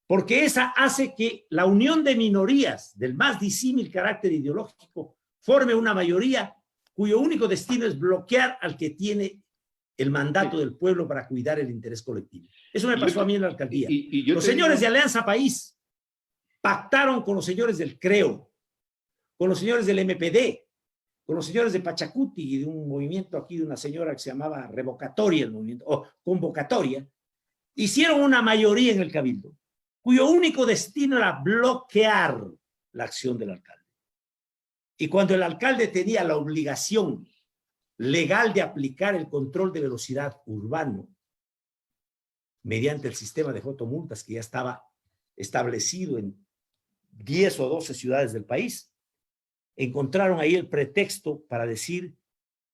porque esa hace que la unión de minorías del más disímil carácter ideológico forme una mayoría cuyo único destino es bloquear al que tiene el mandato del pueblo para cuidar el interés colectivo. Eso me pasó a mí en la alcaldía. Los señores de Alianza País pactaron con los señores del CREO, con los señores del MPD, con los señores de Pachacuti y de un movimiento aquí de una señora que se llamaba Revocatoria, el movimiento, o Convocatoria, hicieron una mayoría en el Cabildo, cuyo único destino era bloquear la acción del alcalde. Y cuando el alcalde tenía la obligación legal de aplicar el control de velocidad urbano mediante el sistema de fotomultas que ya estaba establecido en 10 o 12 ciudades del país, encontraron ahí el pretexto para decir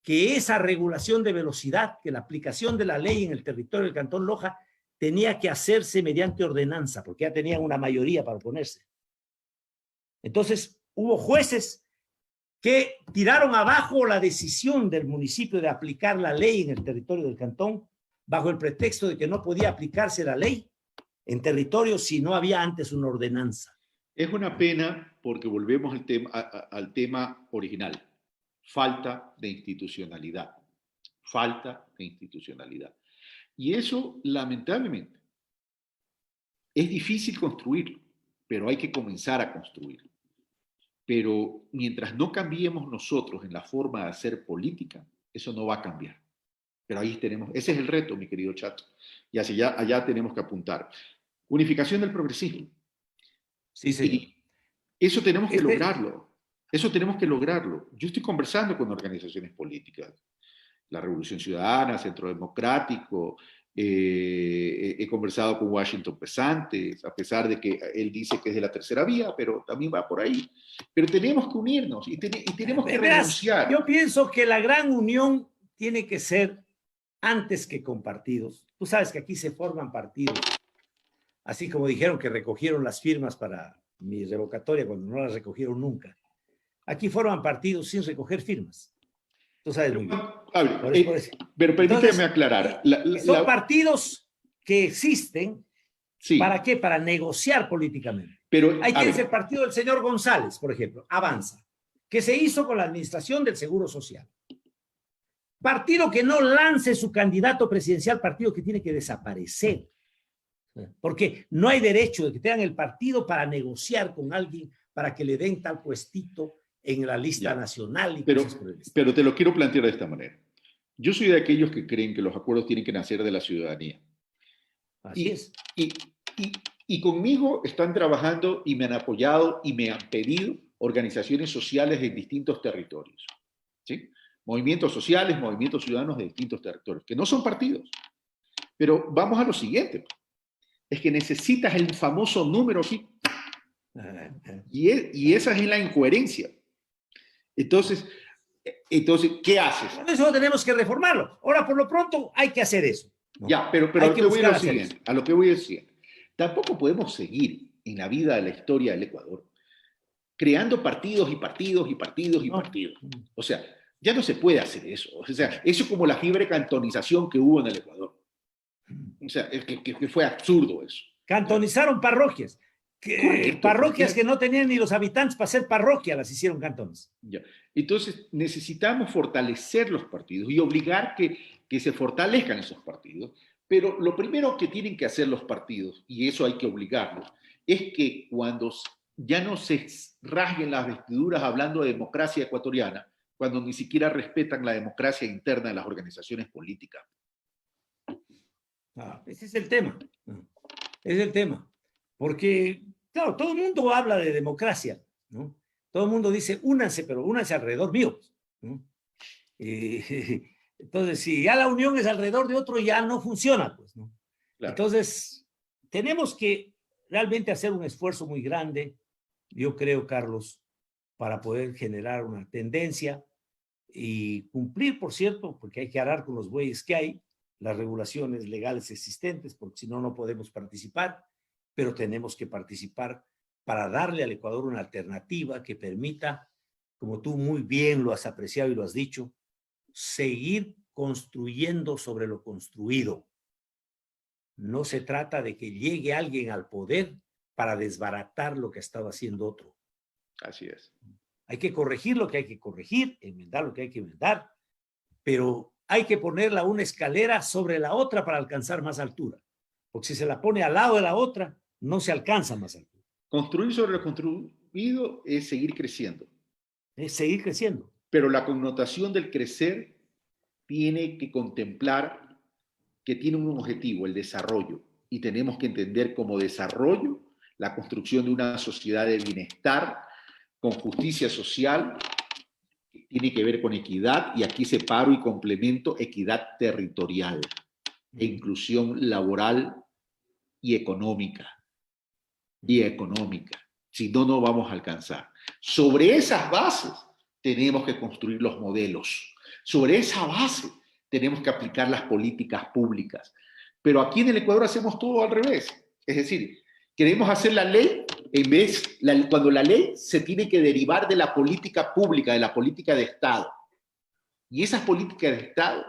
que esa regulación de velocidad, que la aplicación de la ley en el territorio del Cantón Loja tenía que hacerse mediante ordenanza, porque ya tenían una mayoría para oponerse. Entonces, hubo jueces que tiraron abajo la decisión del municipio de aplicar la ley en el territorio del cantón bajo el pretexto de que no podía aplicarse la ley en territorio si no había antes una ordenanza. Es una pena porque volvemos al tema original. Falta de institucionalidad. Falta de institucionalidad. Y eso, lamentablemente, es difícil construirlo, pero hay que comenzar a construirlo. Pero mientras no cambiemos nosotros en la forma de hacer política, eso no va a cambiar. Pero ahí tenemos, ese es el reto, mi querido Chato. Y hacia allá tenemos que apuntar. Unificación del progresismo. Sí, señor. Y eso tenemos que lograrlo. Eso tenemos que lograrlo. Yo estoy conversando con organizaciones políticas. La Revolución Ciudadana, Centro Democrático, he conversado con Washington Pesantes, a pesar de que él dice que es de la tercera vía, pero también va por ahí. Pero tenemos que unirnos y tenemos que renunciar. Yo pienso que la gran unión tiene que ser antes que con partidos. Tú sabes que aquí se forman partidos, así como dijeron que recogieron las firmas para mi revocatoria cuando no las recogieron nunca. Aquí forman partidos sin recoger firmas. Tú sabes muy bien. Pero permíteme aclarar. Son partidos que existen. Sí. ¿Para qué? Para negociar políticamente. Pero, ahí tienes el partido del señor González, por ejemplo, Avanza, que se hizo con la administración del Seguro Social. Partido que no lance su candidato presidencial, partido que tiene que desaparecer. Porque no hay derecho de que tengan el partido para negociar con alguien para que le den tal puestito en la lista nacional. Y pero te lo quiero plantear de esta manera. Yo soy de aquellos que creen que los acuerdos tienen que nacer de la ciudadanía. Así es. Y conmigo están trabajando y me han apoyado y me han pedido organizaciones sociales en distintos territorios. ¿Sí? Movimientos sociales, movimientos ciudadanos de distintos territorios, que no son partidos. Pero vamos a lo siguiente. Es que necesitas el famoso número aquí. Y esa es la incoherencia. Entonces, ¿qué haces? Eso tenemos que reformarlo. Ahora, por lo pronto, hay que hacer eso. ¿No? Ya, pero a lo que voy a decir. Tampoco podemos seguir en la vida de la historia del Ecuador creando partidos y partidos y partidos y partidos. O sea, ya no se puede hacer eso. O sea, eso es como la fiebre cantonización que hubo en el Ecuador. O sea, que fue absurdo eso. Cantonizaron parroquias. Correcto, Parroquias que no tenían ni los habitantes para ser parroquia, las hicieron cantones. Ya. Entonces, necesitamos fortalecer los partidos y obligar que se fortalezcan esos partidos. Pero lo primero que tienen que hacer los partidos, y eso hay que obligarlos, es que cuando ya no se rasguen las vestiduras hablando de democracia ecuatoriana, cuando ni siquiera respetan la democracia interna de las organizaciones políticas. Ese es el tema. Es el tema. Porque, claro, todo el mundo habla de democracia, ¿no? Todo el mundo dice, únanse, pero únanse alrededor mío, ¿no? Entonces, si ya la unión es alrededor de otro, ya no funciona, pues, ¿no? Claro. Entonces, tenemos que realmente hacer un esfuerzo muy grande, yo creo, Carlos, para poder generar una tendencia y cumplir, por cierto, porque hay que arar con los bueyes que hay, las regulaciones legales existentes, porque si no, no podemos participar, pero tenemos que participar para darle al Ecuador una alternativa que permita, como tú muy bien lo has apreciado y lo has dicho, seguir construyendo sobre lo construido. No se trata de que llegue alguien al poder para desbaratar lo que ha estado haciendo otro. Así es. Hay que corregir lo que hay que corregir, enmendar lo que hay que enmendar, pero hay que ponerla una escalera sobre la otra para alcanzar más altura. Porque si se la pone al lado de la otra, no se alcanza más altura. Construir sobre lo construido es seguir creciendo. Es seguir creciendo. Pero la connotación del crecer tiene que contemplar que tiene un objetivo, el desarrollo. Y tenemos que entender como desarrollo la construcción de una sociedad de bienestar con justicia social, que tiene que ver con equidad, y aquí separo y complemento equidad territorial e inclusión laboral y económica. Si no, no vamos a alcanzar. Sobre esas bases tenemos que construir los modelos. Sobre esa base tenemos que aplicar las políticas públicas. Pero aquí en el Ecuador hacemos todo al revés. Es decir, queremos hacer la ley en vez, cuando la ley se tiene que derivar de la política pública, de la política de Estado. Y esas políticas de Estado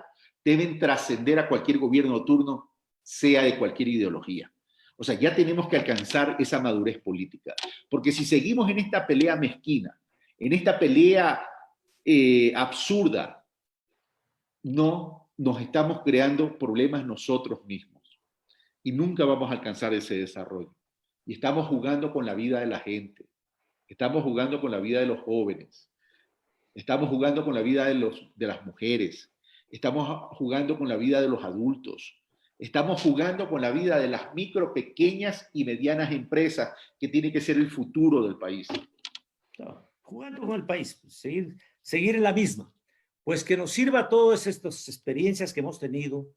deben trascender a cualquier gobierno turno, sea de cualquier ideología. O sea, ya tenemos que alcanzar esa madurez política. Porque si seguimos en esta pelea mezquina, en esta pelea absurda, no nos estamos creando problemas nosotros mismos. Y nunca vamos a alcanzar ese desarrollo. Y estamos jugando con la vida de la gente. Estamos jugando con la vida de los jóvenes. Estamos jugando con la vida de las mujeres. Estamos jugando con la vida de los adultos. Estamos jugando con la vida de las micro, pequeñas y medianas empresas, que tiene que ser el futuro del país. No, jugando con el país, seguir en la misma. Pues que nos sirva todas estas experiencias que hemos tenido,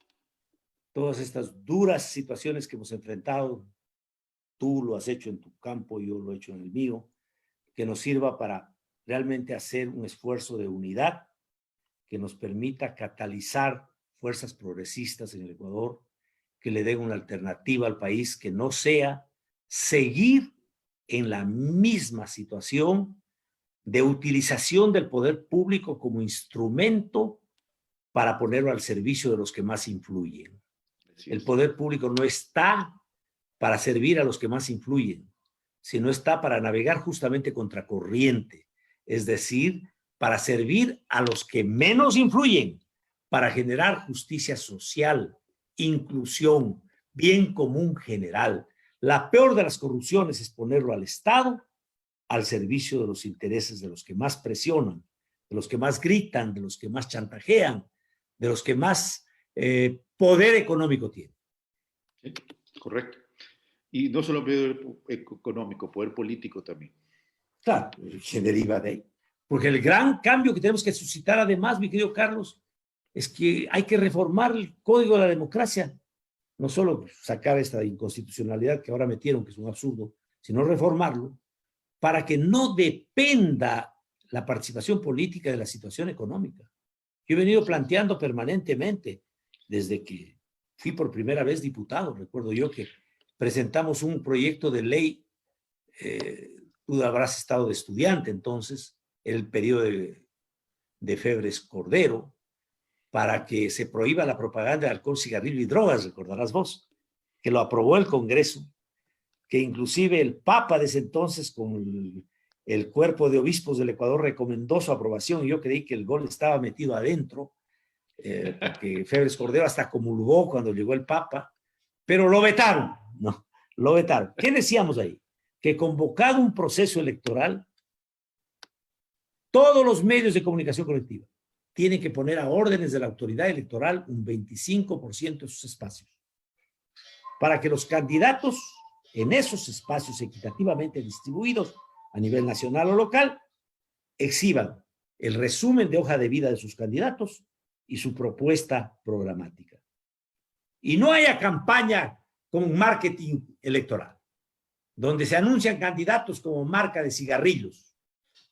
todas estas duras situaciones que hemos enfrentado. Tú lo has hecho en tu campo, yo lo he hecho en el mío. Que nos sirva para realmente hacer un esfuerzo de unidad que nos permita catalizar fuerzas progresistas en el Ecuador, que le den una alternativa al país, que no sea seguir en la misma situación de utilización del poder público como instrumento para ponerlo al servicio de los que más influyen. El poder público no está para servir a los que más influyen, sino está para navegar justamente contracorriente, es decir, para servir a los que menos influyen, para generar justicia social, inclusión, bien común general. La peor de las corrupciones es ponerlo al Estado al servicio de los intereses de los que más presionan, de los que más gritan, de los que más chantajean, de los que más poder económico tienen. Sí, correcto. Y no solo poder económico, poder político también. Claro, se deriva de ahí. Porque el gran cambio que tenemos que suscitar, además, mi querido Carlos, es que hay que reformar el Código de la Democracia. No solo sacar esta inconstitucionalidad que ahora metieron, que es un absurdo, sino reformarlo para que no dependa la participación política de la situación económica. Yo he venido planteando permanentemente, desde que fui por primera vez diputado, recuerdo yo que presentamos un proyecto de ley tú habrás estado de estudiante entonces, el periodo de Febres Cordero, para que se prohíba la propaganda de alcohol, cigarrillo y drogas, recordarás vos, que lo aprobó el Congreso, que inclusive el Papa de ese entonces con el cuerpo de obispos del Ecuador recomendó su aprobación, y yo creí que el gol estaba metido adentro, porque Febres Cordero hasta comulgó cuando llegó el Papa, pero lo vetaron, no, lo vetaron. ¿Qué decíamos ahí? Que convocado un proceso electoral, todos los medios de comunicación colectiva tienen que poner a órdenes de la autoridad electoral un 25% de sus espacios, para que los candidatos en esos espacios equitativamente distribuidos a nivel nacional o local exhiban el resumen de hoja de vida de sus candidatos y su propuesta programática. Y no haya campaña con marketing electoral, donde se anuncian candidatos como marca de cigarrillos.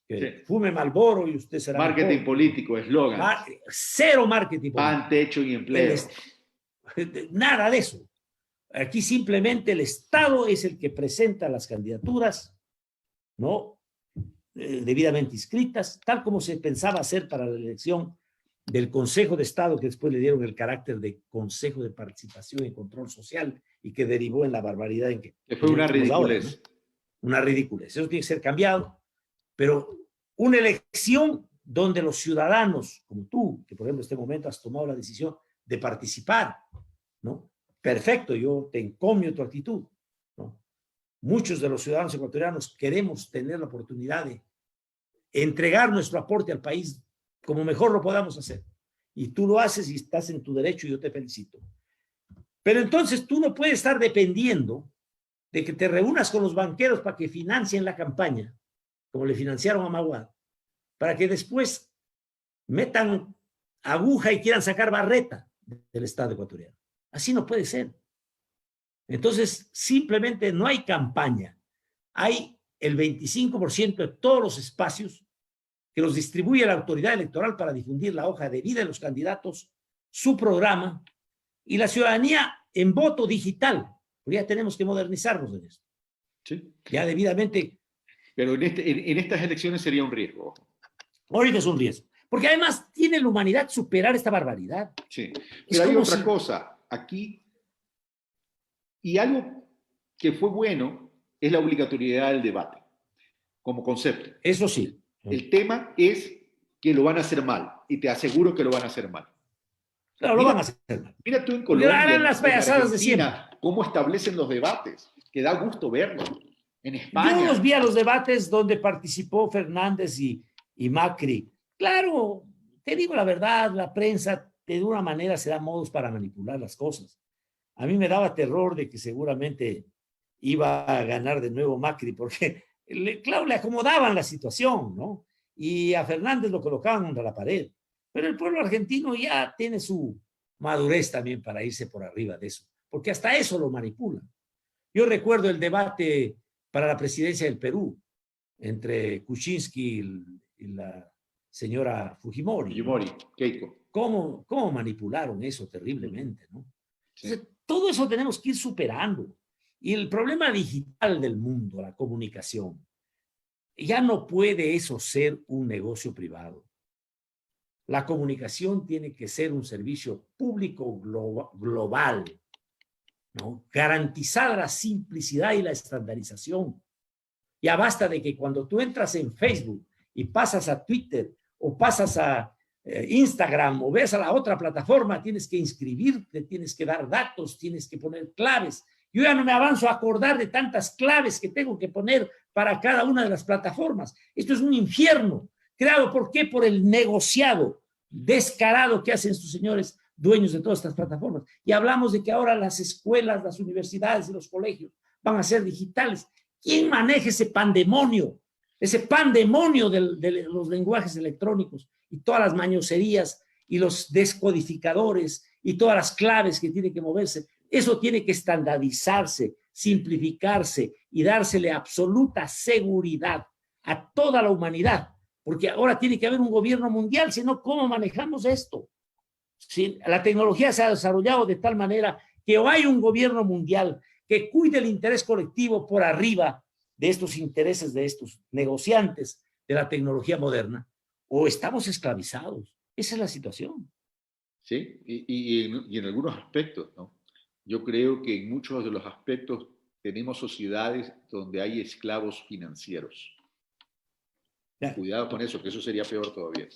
Que fume Marlboro y usted será marketing mejor. Político, eslogan. Cero marketing político. Pan, techo y empleo. Nada de eso. Aquí simplemente el Estado es el que presenta las candidaturas, ¿no? Debidamente inscritas, tal como se pensaba hacer para la elección del Consejo de Estado, que después le dieron el carácter de Consejo de Participación y Control Social y que derivó en la barbaridad en que fue una ridiculez. Ahora, ¿no? Una ridiculez. Eso tiene que ser cambiado, pero una elección donde los ciudadanos, como tú, que por ejemplo en este momento has tomado la decisión de participar, ¿no? Perfecto, yo te encomio tu actitud, ¿no? Muchos de los ciudadanos ecuatorianos queremos tener la oportunidad de entregar nuestro aporte al país como mejor lo podamos hacer. Y tú lo haces y estás en tu derecho y yo te felicito. Pero entonces tú no puedes estar dependiendo de que te reúnas con los banqueros para que financien la campaña, como le financiaron a Maguad, para que después metan aguja y quieran sacar barreta del Estado ecuatoriano. Así no puede ser. Entonces, simplemente no hay campaña. Hay el 25% de todos los espacios que los distribuye la autoridad electoral para difundir la hoja de vida de los candidatos, su programa, y la ciudadanía en voto digital. Porque ya tenemos que modernizarnos en esto. Sí. Ya debidamente. Pero en estas elecciones sería un riesgo. Ahorita es un riesgo. Porque además tiene la humanidad superar esta barbaridad. Sí. Pero hay otra cosa. Aquí, y algo que fue bueno, es la obligatoriedad del debate, como concepto. Eso sí. El tema es que lo van a hacer mal, y te aseguro que lo van a hacer mal. Claro, lo van a hacer mal. Mira tú en Colombia, en las payasadas de siempre, cómo establecen los debates, que da gusto verlo. En España. Yo los vi a los debates donde participó Fernández y Macri. Claro, te digo la verdad, la prensa de una manera se da modos para manipular las cosas. A mí me daba terror de que seguramente iba a ganar de nuevo Macri, porque claro, le acomodaban la situación, ¿no? Y a Fernández lo colocaban contra la pared. Pero el pueblo argentino ya tiene su madurez también para irse por arriba de eso, porque hasta eso lo manipulan. Yo recuerdo el debate para la presidencia del Perú entre Kuczynski y la señora Fujimori. Fujimori, Keiko. ¿Cómo manipularon eso terriblemente, ¿no? Sí. Entonces, todo eso tenemos que ir superando. Y el problema digital del mundo, la comunicación, ya no puede eso ser un negocio privado. La comunicación tiene que ser un servicio público global, ¿no? Garantizar la simplicidad y la estandarización. Ya basta de que cuando tú entras en Facebook y pasas a Twitter o pasas a Instagram o ves a la otra plataforma, tienes que inscribirte, tienes que dar datos, tienes que poner claves. Yo ya no me avanzo a acordar de tantas claves que tengo que poner para cada una de las plataformas. Esto es un infierno. Creado, ¿por qué? Por el negociado descarado que hacen estos señores dueños de todas estas plataformas. Y hablamos de que ahora las escuelas, las universidades y los colegios van a ser digitales. ¿Quién maneja ese pandemonio? Ese pandemonio de los lenguajes electrónicos y todas las mañoserías y los descodificadores y todas las claves que tienen que moverse. Eso tiene que estandarizarse, simplificarse y dársele absoluta seguridad a toda la humanidad, porque ahora tiene que haber un gobierno mundial, si no, ¿cómo manejamos esto? Si la tecnología se ha desarrollado de tal manera que o hay un gobierno mundial que cuide el interés colectivo por arriba de estos intereses, de estos negociantes de la tecnología moderna, o estamos esclavizados. Esa es la situación. Sí, y en algunos aspectos, ¿no? Yo creo que en muchos de los aspectos tenemos sociedades donde hay esclavos financieros. Ya. Cuidado con eso, que eso sería peor todavía.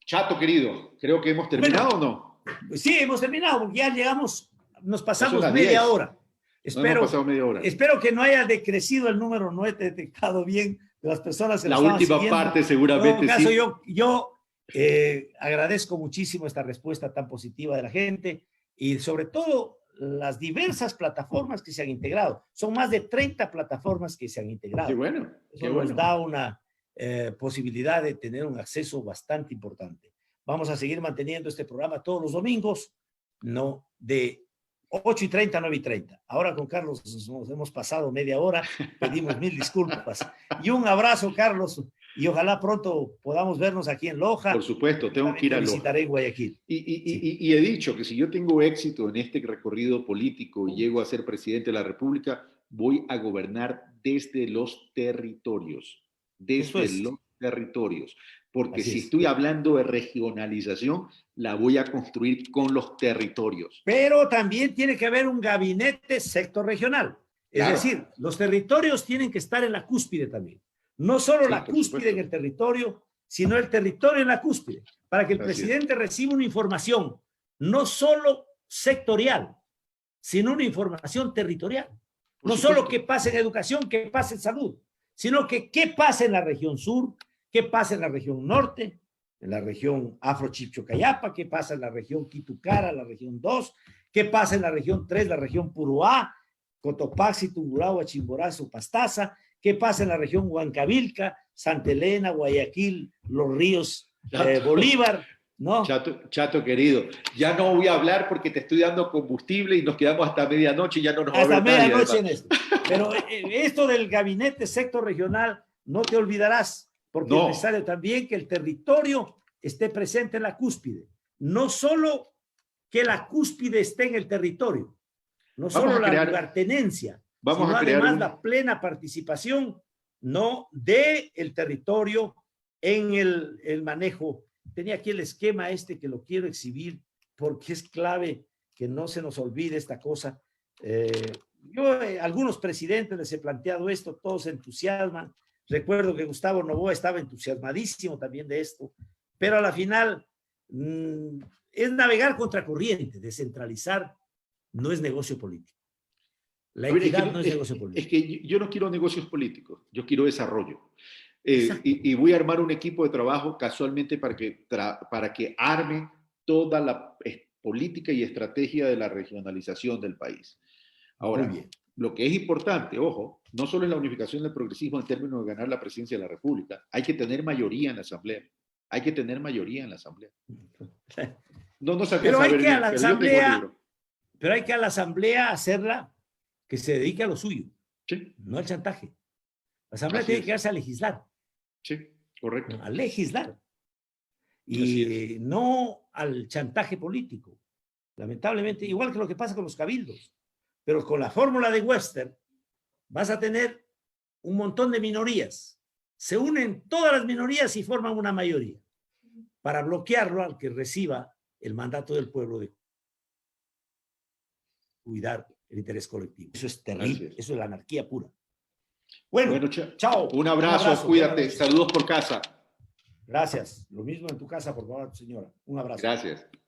Chato, querido, creo que hemos terminado, ¿o no? Sí, hemos terminado, porque ya llegamos, nos pasamos las media 10. hora. No hemos pasado media hora. Espero que no haya decrecido el número, no he detectado bien de las personas que la nos estaban última siguiendo. parte seguramente en todo caso, sí. yo agradezco muchísimo esta respuesta tan positiva de la gente y sobre todo las diversas plataformas que se han integrado. Son más de 30 plataformas que se han integrado. Qué bueno. Eso nos da una posibilidad de tener un acceso bastante importante. Vamos a seguir manteniendo este programa todos los domingos, no de 8:30 a 9:30. Ahora con Carlos nos hemos pasado media hora, pedimos mil disculpas. Y un abrazo, Carlos, y ojalá pronto podamos vernos aquí en Loja. Por supuesto, tengo que ir a Loja. Visitaré Guayaquil. Y he dicho que si yo tengo éxito en este recorrido político y llego a ser presidente de la República, voy a gobernar desde los territorios. Porque si estoy hablando de regionalización, la voy a construir con los territorios. Pero también tiene que haber un gabinete sector regional. Es decir, los territorios tienen que estar en la cúspide también. No solo la cúspide en el territorio, sino el territorio en la cúspide, para que el presidente reciba una información no solo sectorial, sino una información territorial. No solo qué pasa en educación, qué pasa en salud, sino que qué pasa en la región sur, qué pasa en la región norte, en la región Afro-Chipchocayapa, qué pasa en la región Quitucara, la región 2, qué pasa en la región 3, la región Puruá, Cotopaxi, Tungurahua, Chimborazo, Pastaza, qué pasa en la región Huancavilca, Santa Elena, Guayaquil, Los Ríos, Bolívar, ¿no? Chato querido, ya no voy a hablar porque te estoy dando combustible y nos quedamos hasta medianoche y ya no nos va a ver nadie. Hasta medianoche en esto. Pero esto del gabinete sector regional, no te olvidarás, porque es necesario también que el territorio esté presente en la cúspide. No solo que la cúspide esté en el territorio, no solo la lugartenencia, sino además la plena participación, ¿no?, del territorio en el manejo. Tenía aquí el esquema que lo quiero exhibir porque es clave que no se nos olvide esta cosa. Algunos presidentes les he planteado esto, todos se entusiasman. Recuerdo que Gustavo Noboa estaba entusiasmadísimo también de esto, pero a la final es navegar contra corriente. Descentralizar no es negocio político. La equidad no es negocio político. Es que yo no quiero negocios políticos, yo quiero desarrollo. Y voy a armar un equipo de trabajo casualmente para que arme toda la política y estrategia de la regionalización del país. Ahora, lo que es importante, ojo, no solo es la unificación del progresismo en términos de ganar la presidencia de la República, hay que tener mayoría en la Asamblea. Hay que tener mayoría en la Asamblea. No nos alcanza a ver bien, pero yo tengo libro. Pero hay que a la Asamblea hacerla que se dedique a lo suyo, sí, no al chantaje. La Asamblea tiene que quedarse a legislar. Sí, correcto. A legislar. Y no al chantaje político. Lamentablemente, igual que lo que pasa con los cabildos. Pero con la fórmula de Webster vas a tener un montón de minorías. Se unen todas las minorías y forman una mayoría para bloquearlo al que reciba el mandato del pueblo de cuidar el interés colectivo. Eso es terrible, eso es la anarquía pura. Bueno, chao. Un abrazo, cuídate. Saludos por casa. Gracias. Lo mismo en tu casa, por favor, señora. Un abrazo. Gracias.